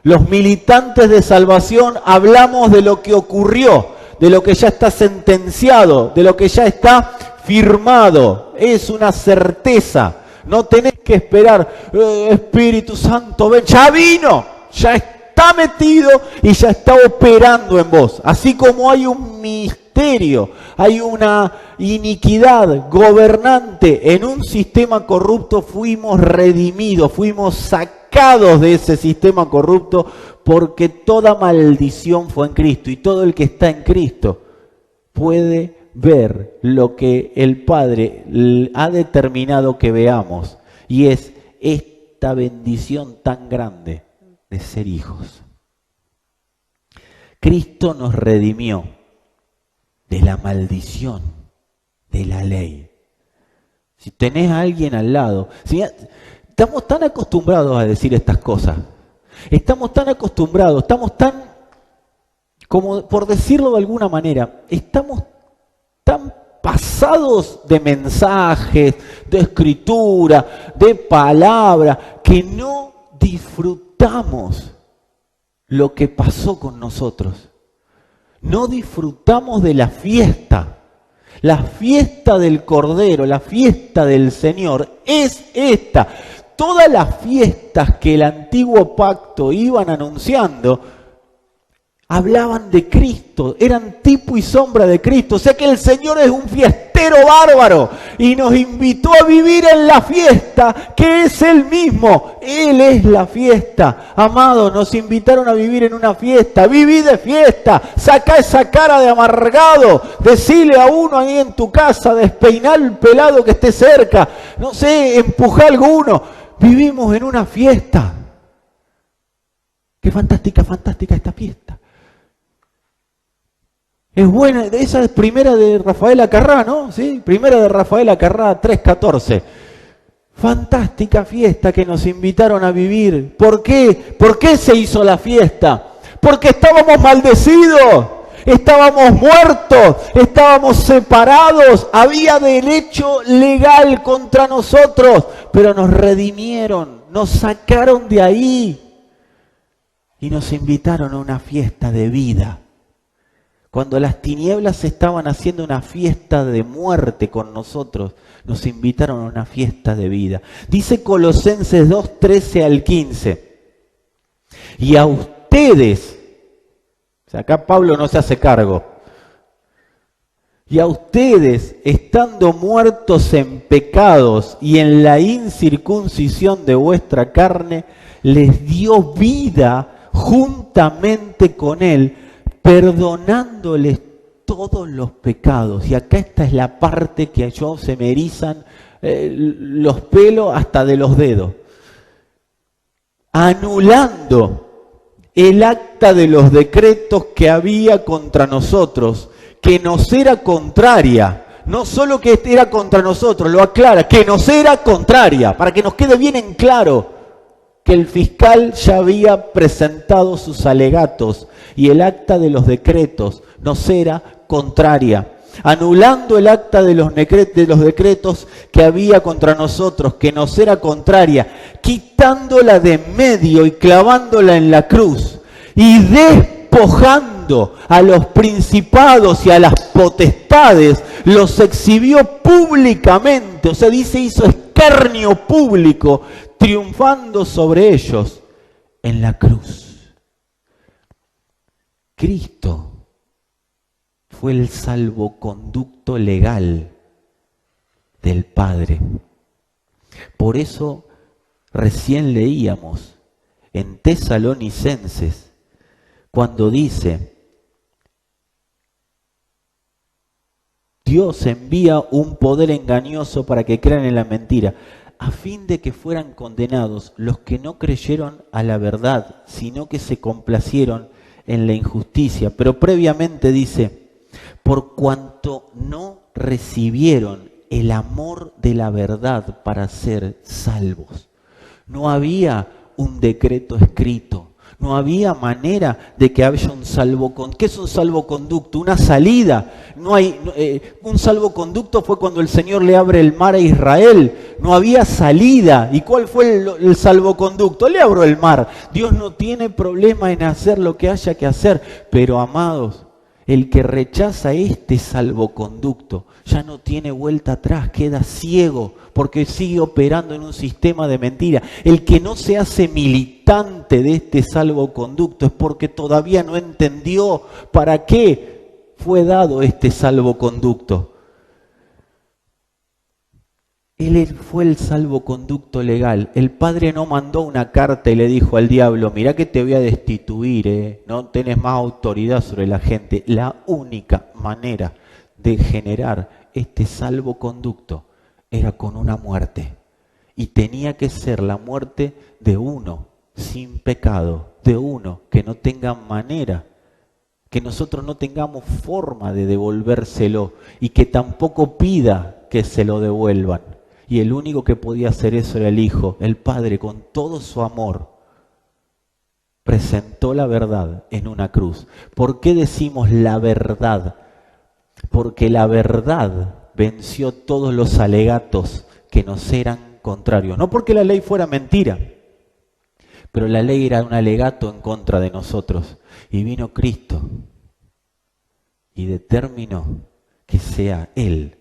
Los militantes de salvación hablamos de lo que ocurrió, de lo que ya está sentenciado, de lo que ya está firmado. Es una certeza. No tenés que esperar, Espíritu Santo, ven, ya vino, ya está metido y ya está operando en vos. Así como hay un misterio, hay una iniquidad gobernante en un sistema corrupto, fuimos redimidos, fuimos sacados de ese sistema corrupto porque toda maldición fue en Cristo y todo el que está en Cristo puede ver lo que el Padre ha determinado que veamos, y es esta bendición tan grande de ser hijos. Cristo nos redimió de la maldición de la ley. Si tenés a alguien al lado, estamos tan acostumbrados a decir estas cosas, estamos tan acostumbrados, estamos tan, como por decirlo de alguna manera, estamos tan pasados de mensajes, de escritura, de palabra, que no disfrutamos lo que pasó con nosotros. No disfrutamos de la fiesta del Cordero, la fiesta del Señor. Es esta. Todas las fiestas que el antiguo pacto iban anunciando hablaban de Cristo, eran tipo y sombra de Cristo. O sea que el Señor es un fiestero fiestero bárbaro y nos invitó a vivir en la fiesta que es Él mismo. Él es la fiesta. Amados, nos invitaron a vivir en una fiesta. Viví de fiesta. Saca esa cara de amargado. Decile a uno ahí en tu casa, despeinar el pelado que esté cerca. No sé, empuja a alguno. Vivimos en una fiesta. Qué fantástica, fantástica esta fiesta. Es buena, esa es primera de Rafael Acarrá, ¿no? ¿Sí? Primera de Rafael Acarrá, 3:14. Fantástica fiesta que nos invitaron a vivir. ¿Por qué? ¿Por qué se hizo la fiesta? Porque estábamos maldecidos, estábamos muertos, estábamos separados, había derecho legal contra nosotros, pero nos redimieron, nos sacaron de ahí y nos invitaron a una fiesta de vida. Cuando las tinieblas estaban haciendo una fiesta de muerte con nosotros, nos invitaron a una fiesta de vida. Dice Colosenses 2:13 al 15. Y a ustedes, o sea, acá Pablo no se hace cargo, y a ustedes, estando muertos en pecados y en la incircuncisión de vuestra carne, les dio vida juntamente con Él, perdonándoles todos los pecados. Y acá esta es la parte que yo se me erizan los pelos hasta de los dedos. Anulando el acta de los decretos que había contra nosotros, que nos era contraria. No solo que era contra nosotros, lo aclara, que nos era contraria, para que nos quede bien en claro que el fiscal ya había presentado sus alegatos y el acta de los decretos nos era contraria, anulando el acta de los decretos que había contra nosotros, que nos era contraria, quitándola de en medio y clavándola en la cruz y despojando a los principados y a las potestades, los exhibió públicamente, o sea, dice, hizo escarnio público, triunfando sobre ellos en la cruz. Cristo fue el salvoconducto legal del Padre. Por eso recién leíamos en Tesalonicenses cuando dice: Dios envía un poder engañoso para que crean en la mentira, a fin de que fueran condenados los que no creyeron a la verdad, sino que se complacieron en la injusticia. Pero previamente dice: por cuanto no recibieron el amor de la verdad para ser salvos. No había un decreto escrito, no había manera de que haya un salvoconducto. ¿Qué es un salvoconducto? Una salida. No hay, un salvoconducto fue cuando el Señor le abre el mar a Israel. No había salida. ¿Y cuál fue el salvoconducto? Le abro el mar. Dios no tiene problema en hacer lo que haya que hacer. Pero, amados, el que rechaza este salvoconducto ya no tiene vuelta atrás, queda ciego porque sigue operando en un sistema de mentira. El que no se hace militante de este salvoconducto es porque todavía no entendió para qué fue dado este salvoconducto. Él fue el salvoconducto legal. El Padre no mandó una carta y le dijo al diablo: mirá que te voy a destituir, no tenés más autoridad sobre la gente. La única manera de generar este salvoconducto era con una muerte. Y tenía que ser la muerte de uno sin pecado, de uno que no tenga manera, que nosotros no tengamos forma de devolvérselo y que tampoco pida que se lo devuelvan. Y el único que podía hacer eso era el Hijo. El Padre, con todo su amor, presentó la verdad en una cruz. ¿Por qué decimos la verdad? Porque la verdad venció todos los alegatos que nos eran contrarios. No porque la ley fuera mentira, pero la ley era un alegato en contra de nosotros. Y vino Cristo y determinó que sea Él.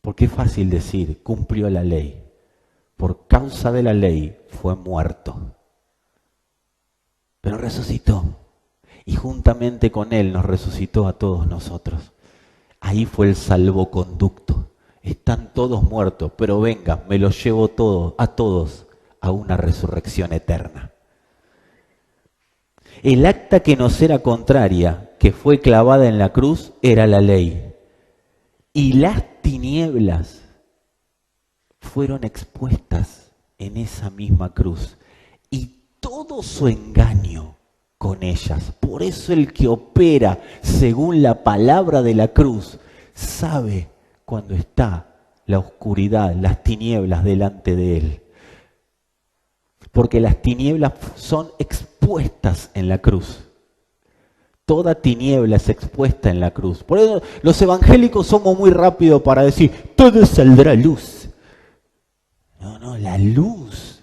Porque es fácil decir, cumplió la ley. Por causa de la ley fue muerto. Pero resucitó. Y juntamente con Él nos resucitó a todos nosotros. Ahí fue el salvoconducto. Están todos muertos, pero venga, me los llevo a todos a una resurrección eterna. El acta que nos era contraria, que fue clavada en la cruz, era la ley. Y las tinieblas fueron expuestas en esa misma cruz. Y todo su engaño con ellas. Por eso el que opera según la palabra de la cruz sabe cuando está la oscuridad, las tinieblas delante de él. Porque las tinieblas son expuestas en la cruz. Toda tiniebla es expuesta en la cruz. Por eso los evangélicos somos muy rápidos para decir, todo saldrá luz. No, la luz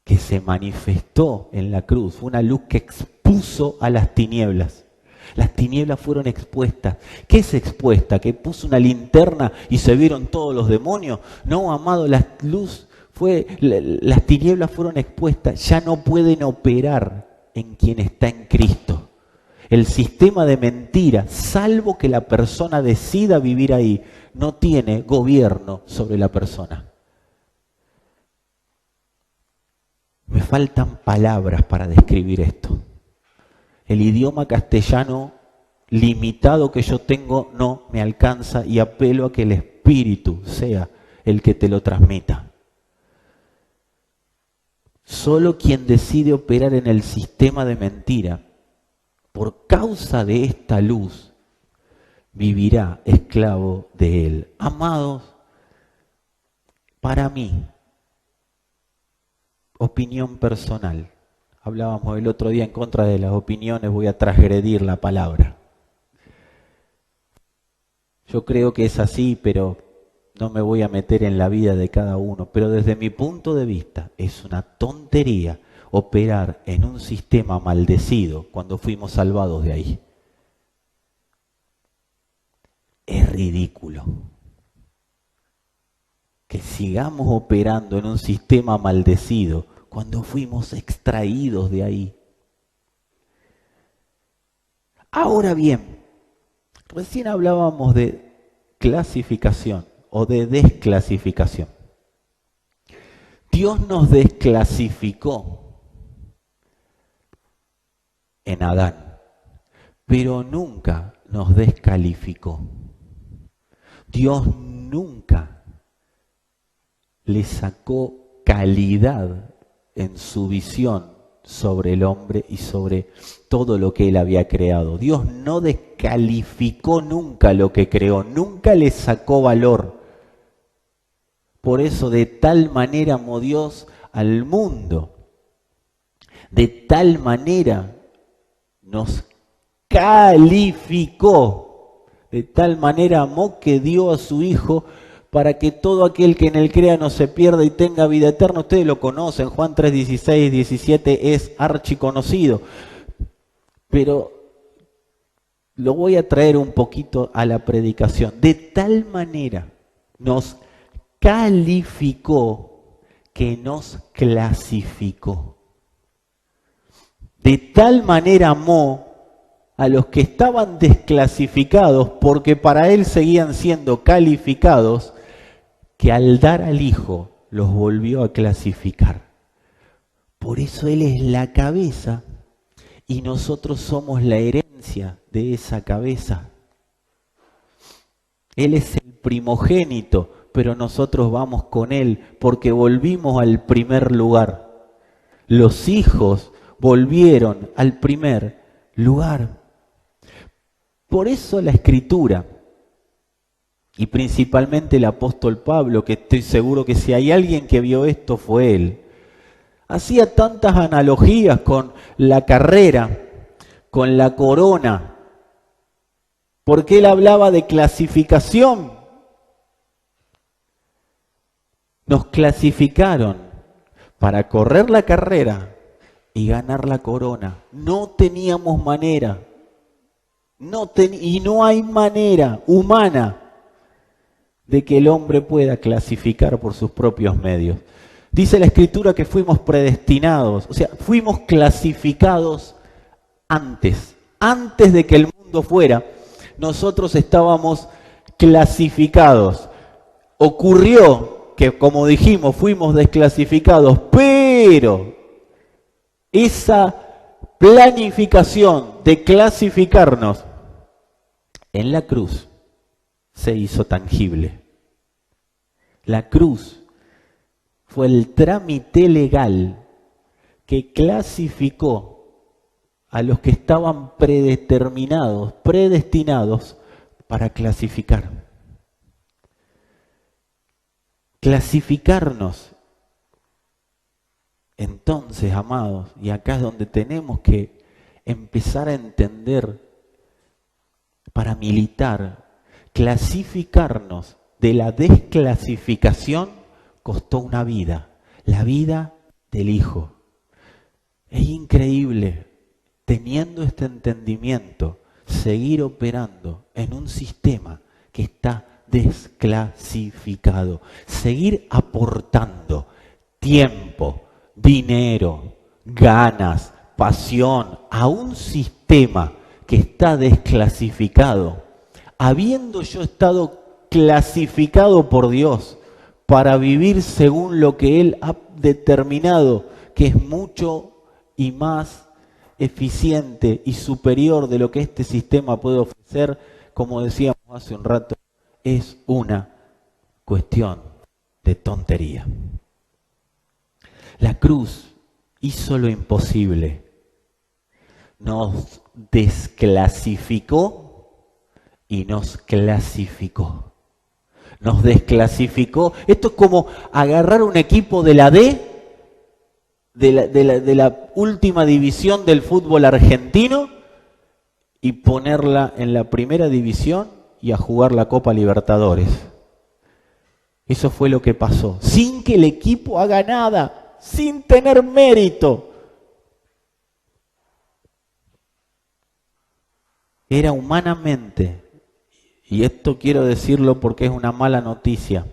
que se manifestó en la cruz fue una luz que expuso a las tinieblas. Las tinieblas fueron expuestas. ¿Qué es expuesta? ¿Que puso una linterna y se vieron todos los demonios? No, amado, las tinieblas fueron expuestas. Ya no pueden operar en quien está en Cristo. El sistema de mentira, salvo que la persona decida vivir ahí, no tiene gobierno sobre la persona. Me faltan palabras para describir esto. El idioma castellano limitado que yo tengo no me alcanza y apelo a que el Espíritu sea el que te lo transmita. Solo quien decide operar en el sistema de mentira, por causa de esta luz, vivirá esclavo de él. Amados, para mí, opinión personal. Hablábamos el otro día en contra de las opiniones, voy a transgredir la palabra. Yo creo que es así, pero no me voy a meter en la vida de cada uno. Pero desde mi punto de vista, es una tontería operar en un sistema maldecido cuando fuimos salvados de ahí. Es ridículo que sigamos operando en un sistema maldecido cuando fuimos extraídos de ahí. Ahora bien, recién hablábamos de clasificación o de desclasificación. Dios nos desclasificó en Adán, pero nunca nos descalificó. Dios nunca le sacó calidad en su visión sobre el hombre y sobre todo lo que él había creado. Dios no descalificó nunca lo que creó, nunca le sacó valor. Por eso de tal manera amó Dios al mundo, de tal manera nos calificó, de tal manera amó que dio a su Hijo para que todo aquel que en él crea no se pierda y tenga vida eterna. Ustedes lo conocen, Juan 3, 16, 17 es archiconocido. Pero lo voy a traer un poquito a la predicación. De tal manera nos calificó que nos clasificó. De tal manera amó a los que estaban desclasificados, porque para él seguían siendo calificados, que al dar al Hijo los volvió a clasificar. Por eso Él es la cabeza y nosotros somos la herencia de esa cabeza. Él es el primogénito, pero nosotros vamos con Él porque volvimos al primer lugar. Los hijos volvieron al primer lugar. Por eso la Escritura, y principalmente el apóstol Pablo, que estoy seguro que si hay alguien que vio esto fue él, hacía tantas analogías con la carrera, con la corona, porque él hablaba de clasificación. Nos clasificaron para correr la carrera y ganar la corona. No teníamos manera, y no hay manera humana de que el hombre pueda clasificar por sus propios medios. Dice la Escritura que fuimos predestinados, o sea, fuimos clasificados antes de que el mundo fuera. nosotros estábamos clasificados. Ocurrió que, como dijimos, fuimos desclasificados, pero esa planificación de clasificarnos en la cruz se hizo tangible. La cruz fue el trámite legal que clasificó a los que estaban predestinados para clasificar. Clasificarnos. Entonces, amados, y acá es donde tenemos que empezar a entender, para militar, clasificarnos de la desclasificación costó una vida, la vida del Hijo. Es increíble, teniendo este entendimiento, seguir operando en un sistema que está desclasificado, seguir aportando tiempo, dinero, ganas, pasión a un sistema que está desclasificado, habiendo yo estado clasificado por Dios para vivir según lo que Él ha determinado, que es mucho y más eficiente y superior de lo que este sistema puede ofrecer, como decíamos hace un rato, es una cuestión de tontería. La cruz hizo lo imposible, nos desclasificó y nos clasificó. Nos desclasificó. Esto es como agarrar un equipo de la D, de la última división del fútbol argentino, y ponerla en la primera división y a jugar la Copa Libertadores. Eso fue lo que pasó, sin que el equipo haga nada, sin tener mérito. Era humanamente, y esto quiero decirlo porque es una mala noticia,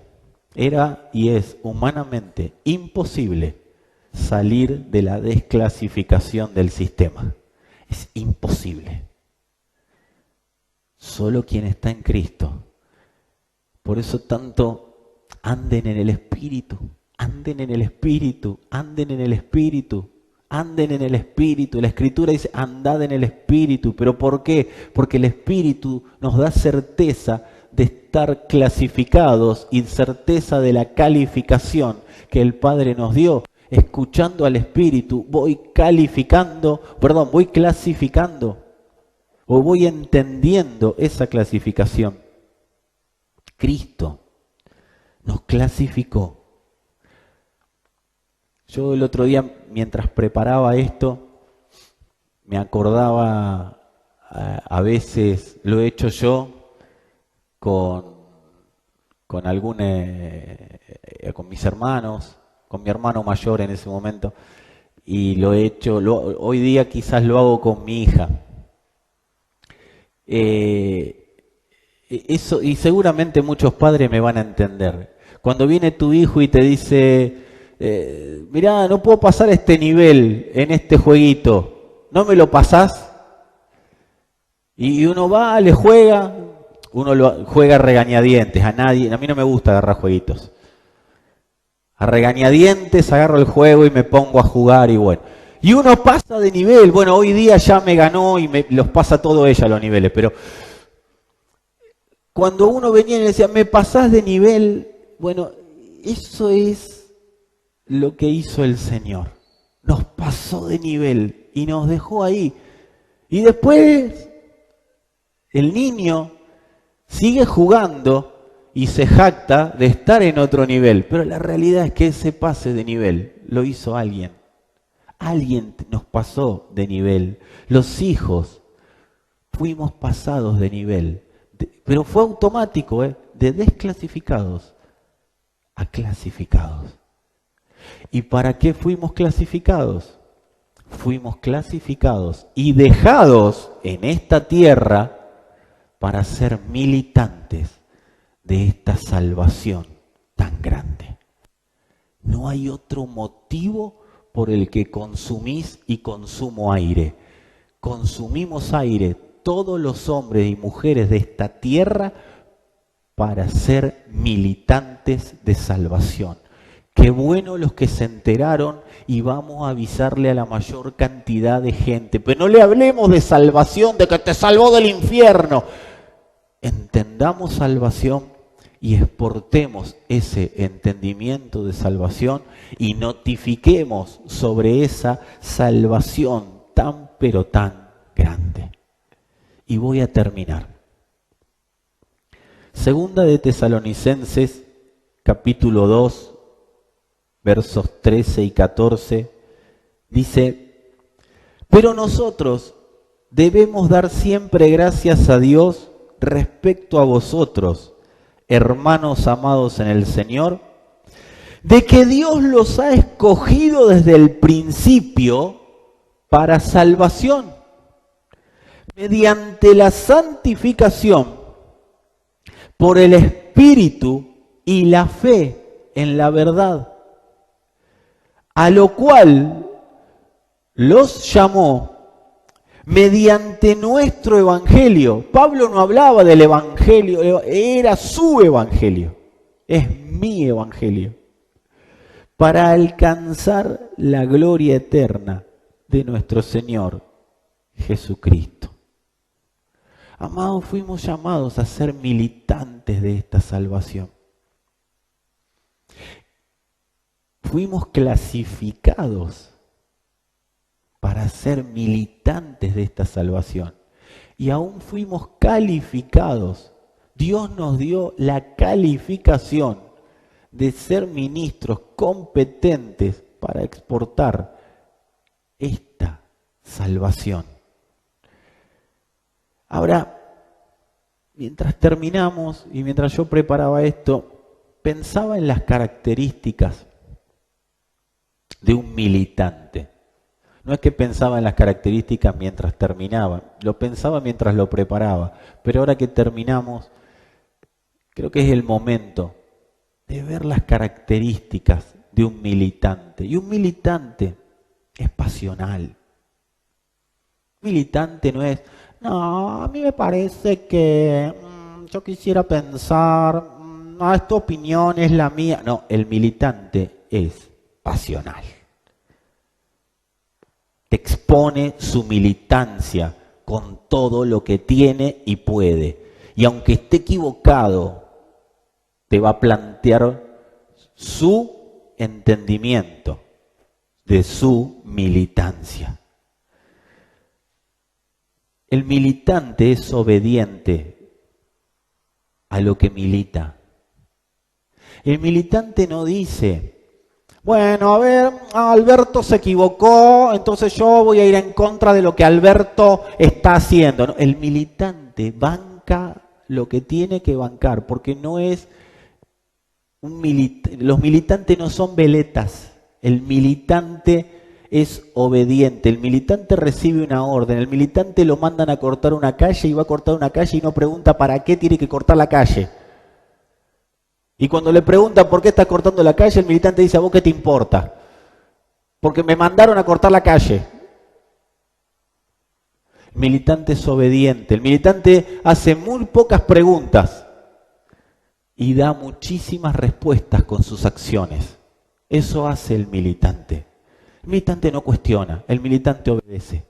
era y es humanamente imposible salir de la desclasificación del sistema. Es imposible. Solo quien está en Cristo. Por eso tanto anden en el Espíritu, anden en el Espíritu, anden en el Espíritu, anden en el Espíritu. La Escritura dice, andad en el Espíritu. ¿Pero por qué? Porque el Espíritu nos da certeza de estar clasificados y certeza de la calificación que el Padre nos dio. Escuchando al Espíritu, voy clasificando, o voy entendiendo esa clasificación. Cristo nos clasificó. Yo el otro día, mientras preparaba esto, me acordaba, a veces lo he hecho yo con mis hermanos, con mi hermano mayor en ese momento, y lo he hecho, hoy día quizás lo hago con mi hija. Eso, y seguramente muchos padres me van a entender. Cuando viene tu hijo y te dice, mirá, no puedo pasar este nivel en este jueguito, ¿no me lo pasás? Y uno va, le juega, uno juega a regañadientes, a mí no me gusta agarrar jueguitos. A regañadientes agarro el juego y me pongo a jugar y bueno. Y uno pasa de nivel, bueno, hoy día ya me ganó y los pasa todo ella los niveles, pero cuando uno venía y le decía, me pasás de nivel, bueno, eso es lo que hizo el Señor. Nos pasó de nivel y nos dejó ahí. Y después el niño sigue jugando y se jacta de estar en otro nivel, pero la realidad es que ese pase de nivel lo hizo alguien. Alguien nos pasó de nivel. Los hijos fuimos pasados de nivel, pero fue automático, de desclasificados a clasificados. ¿Y para qué fuimos clasificados? Fuimos clasificados y dejados en esta tierra para ser militantes de esta salvación tan grande. No hay otro motivo por el que consumís y consumo aire. Consumimos aire todos los hombres y mujeres de esta tierra para ser militantes de salvación. Qué bueno los que se enteraron y vamos a avisarle a la mayor cantidad de gente. Pero no le hablemos de salvación, de que te salvó del infierno. Entendamos salvación y exportemos ese entendimiento de salvación y notifiquemos sobre esa salvación tan pero tan grande. Y voy a terminar. Segunda de Tesalonicenses, capítulo 2, versos 13 y 14, dice: pero nosotros debemos dar siempre gracias a Dios respecto a vosotros, hermanos amados en el Señor, de que Dios los ha escogido desde el principio para salvación, mediante la santificación por el Espíritu y la fe en la verdad, a lo cual los llamó mediante nuestro evangelio. Pablo no hablaba del evangelio, era su evangelio, es mi evangelio, para alcanzar la gloria eterna de nuestro Señor Jesucristo. Amados, fuimos llamados a ser militantes de esta salvación. Fuimos clasificados para ser militantes de esta salvación. Y aún fuimos calificados. Dios nos dio la calificación de ser ministros competentes para exportar esta salvación. Ahora, mientras terminamos y mientras yo preparaba esto, pensaba en las características de un militante. No es que pensaba en las características mientras terminaba, lo pensaba mientras lo preparaba, pero ahora que terminamos, creo que es el momento de ver las características de un militante. Y un militante es pasional. Militante no es, no, a mí me parece que yo quisiera pensar, no, esta opinión es la mía. No, el militante es pasional. Expone su militancia con todo lo que tiene y puede. Y aunque esté equivocado, te va a plantear su entendimiento de su militancia. El militante es obediente a lo que milita. El militante no dice, bueno, a ver, Alberto se equivocó, entonces yo voy a ir en contra de lo que Alberto está haciendo. No, el militante banca lo que tiene que bancar, porque no es los militantes no son veletas. El militante es obediente, el militante recibe una orden, el militante lo mandan a cortar una calle y va a cortar una calle y no pregunta para qué tiene que cortar la calle. Y cuando le preguntan por qué está cortando la calle, el militante dice, ¿a vos qué te importa? Porque me mandaron a cortar la calle. El militante es obediente, el militante hace muy pocas preguntas y da muchísimas respuestas con sus acciones. Eso hace el militante. El militante no cuestiona, el militante obedece.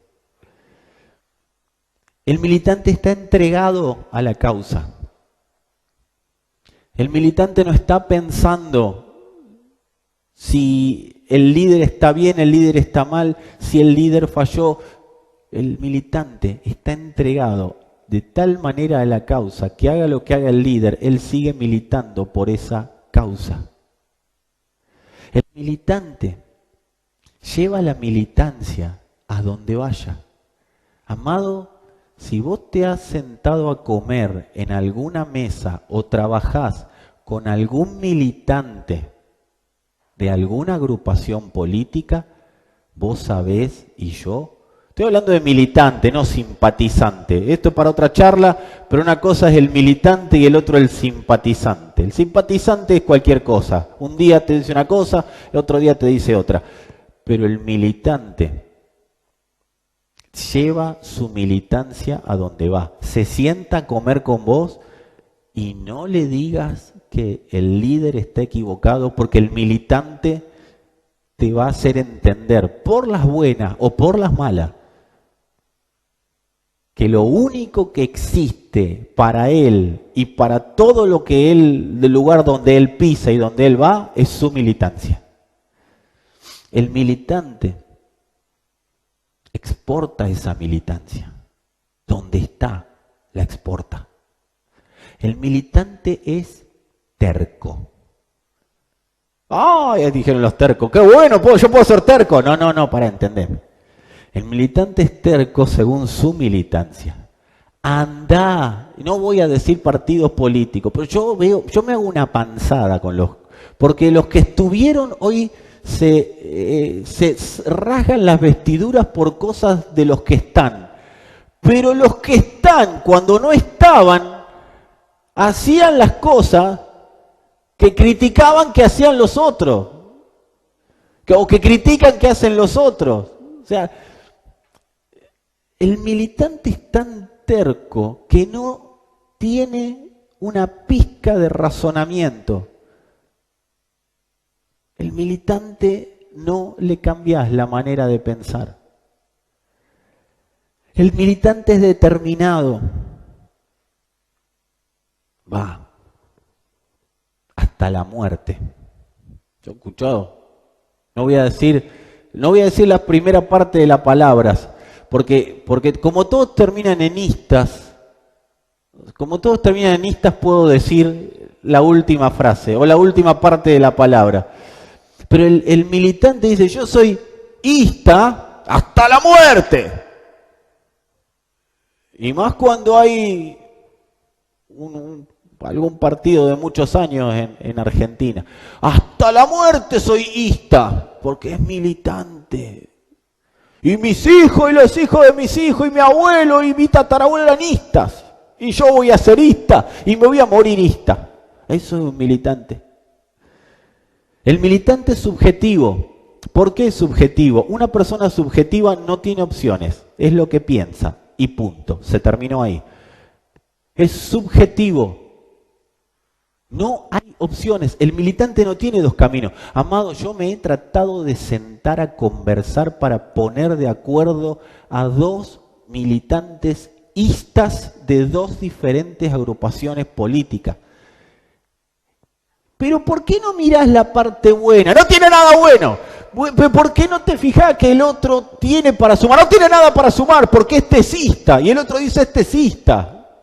El militante está entregado a la causa. El militante no está pensando si el líder está bien, el líder está mal, si el líder falló. El militante está entregado de tal manera a la causa que haga lo que haga el líder, él sigue militando por esa causa. El militante lleva la militancia a donde vaya. Amado, si vos te has sentado a comer en alguna mesa o trabajás con algún militante de alguna agrupación política, vos sabés y yo, estoy hablando de militante, no simpatizante. Esto es para otra charla, pero una cosa es el militante y el otro el simpatizante. El simpatizante es cualquier cosa. Un día te dice una cosa, el otro día te dice otra. Pero el militante lleva su militancia a donde va. Se sienta a comer con vos y no le digas que el líder está equivocado, porque el militante te va a hacer entender, por las buenas o por las malas, que lo único que existe para él y para todo lo que él, del lugar donde él pisa y donde él va, es su militancia. El militante exporta esa militancia. Donde está, la exporta. El militante es terco. ¡Ay! Dijeron los tercos. ¡Qué bueno! Yo puedo ser terco. No, para entender. El militante es terco según su militancia. Anda, no voy a decir partidos políticos, pero yo me hago una panzada con porque los que estuvieron hoy se rasgan las vestiduras por cosas de los que están. Pero los que están, cuando no estaban, hacían las cosas que criticaban que hacían los otros. O que critican que hacen los otros. O sea, el militante es tan terco que no tiene una pizca de razonamiento. El militante no le cambias la manera de pensar. El militante es determinado. Va hasta la muerte. ¿Yo he escuchado? No voy a decir la primera parte de las palabras, porque como todos terminan en istas, puedo decir la última frase o la última parte de la palabra. Pero el militante dice, yo soy ista hasta la muerte. Y más cuando hay algún partido de muchos años en Argentina. Hasta la muerte soy ista, porque es militante. Y mis hijos y los hijos de mis hijos y mi abuelo y mi tatarabuelo eran istas. Y yo voy a ser ista y me voy a morir ista. Eso es un militante. El militante es subjetivo. ¿Por qué es subjetivo? Una persona subjetiva no tiene opciones. Es lo que piensa y punto. Se terminó ahí. Es subjetivo. No hay opciones. El militante no tiene dos caminos. Amado, yo me he tratado de sentar a conversar para poner de acuerdo a dos militantes istas de dos diferentes agrupaciones políticas. Pero ¿por qué no mirás la parte buena? No tiene nada bueno. ¿Por qué no te fijás que el otro tiene para sumar? No tiene nada para sumar porque es tesista. Y el otro dice es tesista.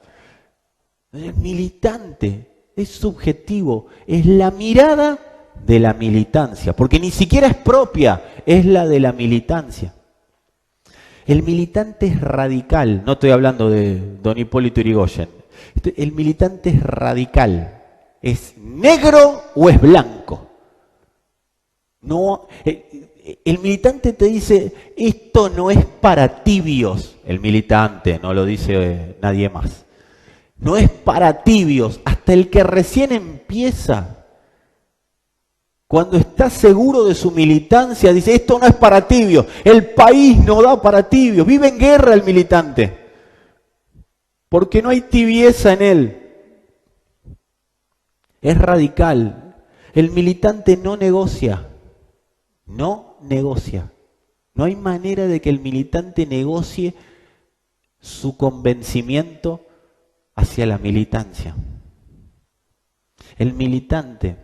El militante es subjetivo, es la mirada de la militancia, porque ni siquiera es propia, es la de la militancia. El militante es radical, no estoy hablando de don Hipólito Yrigoyen, el militante es radical, es negro o es blanco. No, el militante te dice, esto no es para tibios, el militante, no lo dice nadie más. No es para tibios, hasta el que recién empieza. Cuando está seguro de su militancia, dice, esto no es para tibios, el país no da para tibios, vive en guerra el militante, porque no hay tibieza en él. Es radical. El militante no negocia, no negocia. No hay manera de que el militante negocie su convencimiento hacia la militancia. El militante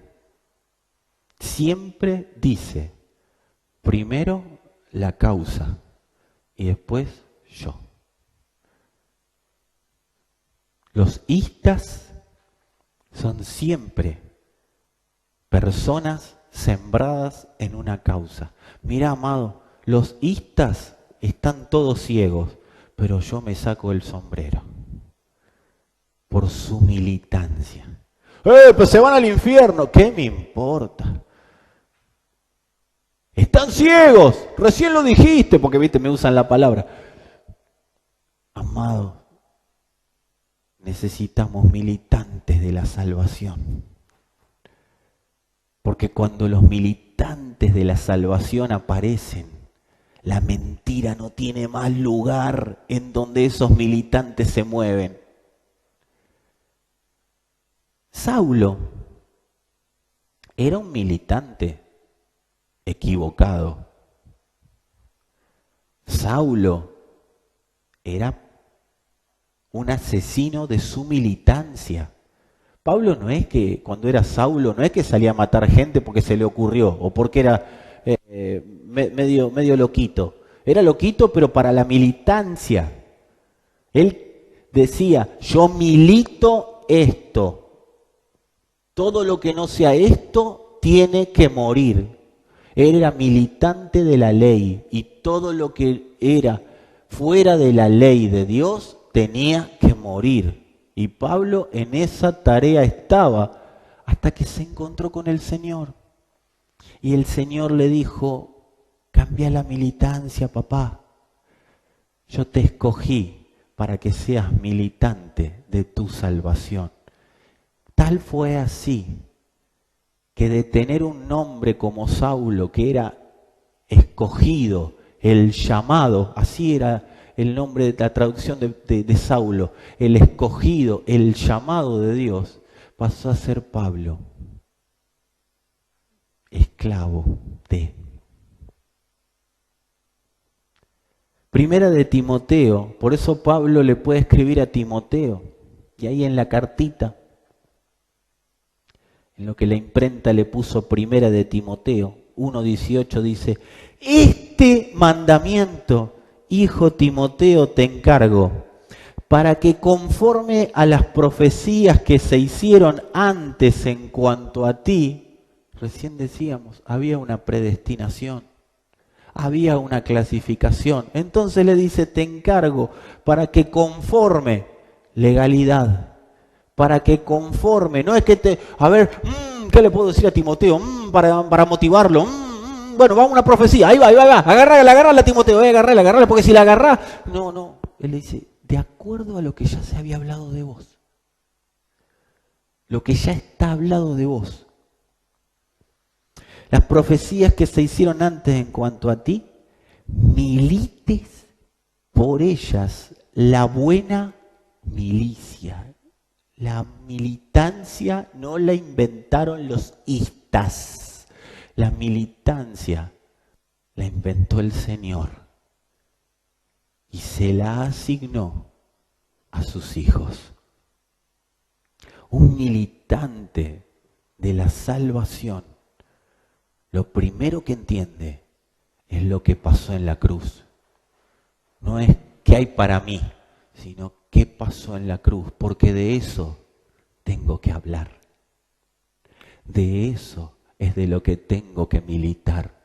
siempre dice, primero la causa y después yo. Los istas son siempre personas sembradas en una causa. Mira, amado, los istas están todos ciegos, pero yo me saco el sombrero por su militancia. Pues se van al infierno. ¿Qué me importa? Están ciegos. Recién lo dijiste, porque viste, me usan la palabra. Amado, necesitamos militantes de la salvación. Porque cuando los militantes de la salvación aparecen, La mentira no tiene más lugar en donde esos militantes se mueven. Saulo era un militante equivocado. Saulo era un asesino de su militancia. Pablo no es que cuando era Saulo, no es que salía a matar gente porque se le ocurrió o porque era medio loquito. Era loquito, pero para la militancia. Él decía, yo milito esto. Todo lo que no sea esto tiene que morir. Él era militante de la ley y todo lo que era fuera de la ley de Dios tenía que morir. Y Pablo en esa tarea estaba hasta que se encontró con el Señor. Y el Señor le dijo, cambia la militancia, papá. Yo te escogí para que seas militante de tu salvación. Tal fue así que de tener un nombre como Saulo, que era escogido, el llamado, así era el nombre de la traducción de Saulo, el escogido, el llamado de Dios, pasó a ser Pablo, esclavo de. Primera de Timoteo, por eso Pablo le puede escribir a Timoteo, y ahí en la cartita, en lo que la imprenta le puso Primera de Timoteo 1:18 dice, este mandamiento, hijo Timoteo, te encargo, para que conforme a las profecías que se hicieron antes en cuanto a ti, recién decíamos, había una predestinación, había una clasificación. Entonces le dice, te encargo para que conforme legalidad, para que conforme, no es que ¿qué le puedo decir a Timoteo? Para motivarlo. Bueno, va una profecía, ahí va, agárrala a Timoteo, agárrala, porque si la agarrás, no. Él le dice, de acuerdo a lo que ya se había hablado de vos, lo que ya está hablado de vos, las profecías que se hicieron antes en cuanto a ti, milites por ellas la buena milicia. La militancia no la inventaron los istas. La militancia la inventó el Señor y se la asignó a sus hijos. Un militante de la salvación, lo primero que entiende es lo que pasó en la cruz. No es qué hay para mí, sino qué pasó en la cruz, porque de eso tengo que hablar. De eso es de lo que tengo que militar.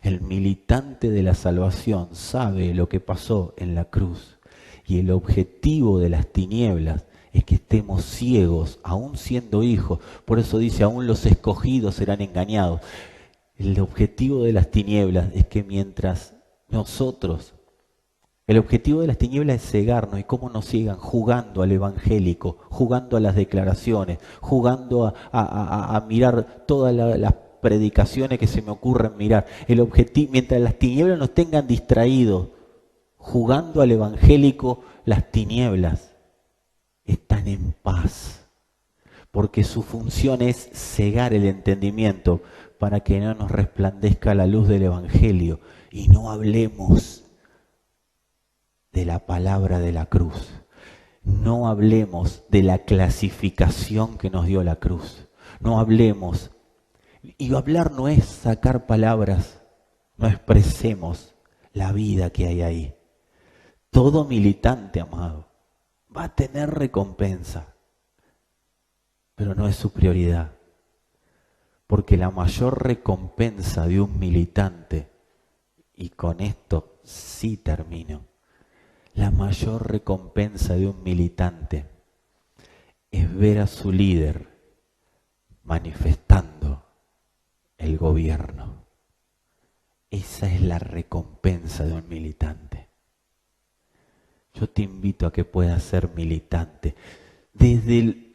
El militante de la salvación sabe lo que pasó en la cruz y el objetivo de las tinieblas es que estemos ciegos, aún siendo hijos. Por eso dice, aún los escogidos serán engañados. El objetivo de las tinieblas es que mientras nosotros, el objetivo de las tinieblas es cegarnos. ¿Y cómo nos ciegan? Jugando al evangélico, jugando a las declaraciones, jugando a mirar todas las predicaciones que se me ocurren mirar. El objetivo, mientras las tinieblas nos tengan distraídos, jugando al evangélico, las tinieblas están en paz. Porque su función es cegar el entendimiento para que no nos resplandezca la luz del evangelio y no hablemos de la palabra de la cruz. No hablemos de la clasificación que nos dio la cruz. No hablemos. Y hablar no es sacar palabras, no expresemos la vida que hay ahí. Todo militante, amado, va a tener recompensa, pero no es su prioridad. Porque la mayor recompensa de un militante, y con esto sí termino, la mayor recompensa de un militante es ver a su líder manifestando el gobierno. Esa es la recompensa de un militante. Yo te invito a que puedas ser militante.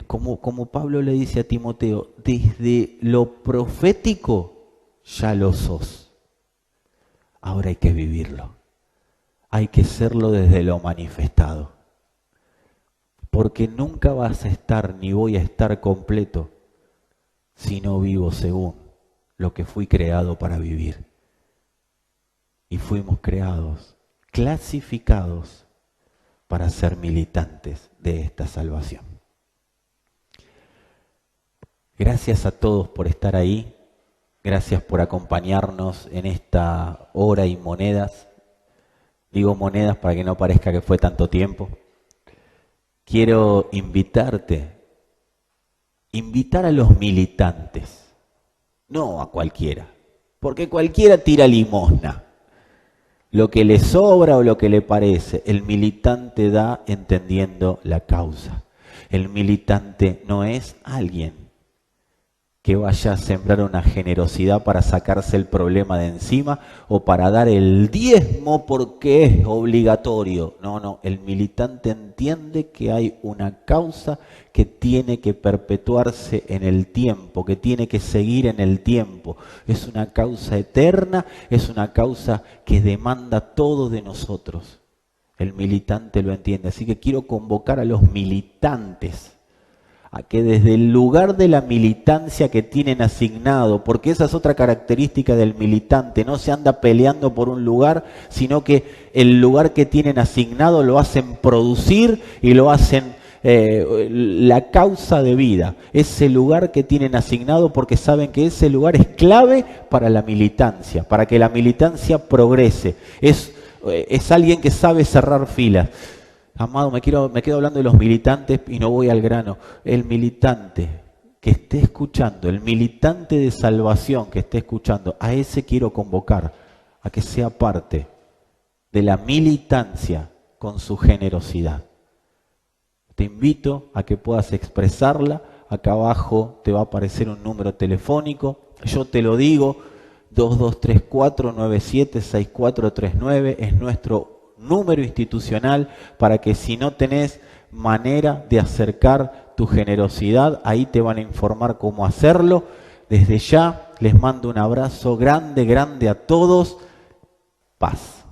Como Pablo le dice a Timoteo, desde lo profético ya lo sos. ahora hay que vivirlo. Hay que serlo desde lo manifestado. Porque nunca vas a estar ni voy a estar completo si no vivo según lo que fui creado para vivir. Y fuimos creados, clasificados para ser militantes de esta salvación. Gracias a todos por estar ahí. Gracias por acompañarnos en esta hora y monedas. Digo monedas para que no parezca que fue tanto tiempo. Quiero invitar a los militantes, no a cualquiera, porque cualquiera tira limosna. Lo que le sobra o lo que le parece, el militante da entendiendo la causa. El militante no es alguien que vaya a sembrar una generosidad para sacarse el problema de encima o para dar el diezmo porque es obligatorio. No, el militante entiende que hay una causa que tiene que perpetuarse en el tiempo, que tiene que seguir en el tiempo. Es una causa eterna, es una causa que demanda todo de nosotros. El militante lo entiende, así que quiero convocar a los militantes a que desde el lugar de la militancia que tienen asignado, porque esa es otra característica del militante, no se anda peleando por un lugar, sino que el lugar que tienen asignado lo hacen producir y lo hacen la causa de vida, ese lugar que tienen asignado porque saben que ese lugar es clave para la militancia, para que la militancia progrese, es alguien que sabe cerrar filas. Amado, me quedo hablando de los militantes y no voy al grano. El militante que esté escuchando, el militante de salvación que esté escuchando, a ese quiero convocar a que sea parte de la militancia con su generosidad. Te invito a que puedas expresarla. Acá abajo te va a aparecer un número telefónico. Yo te lo digo, 2234-976439 es nuestro número institucional para que si no tenés manera de acercar tu generosidad, ahí te van a informar cómo hacerlo. Desde ya les mando un abrazo grande a todos. Paz.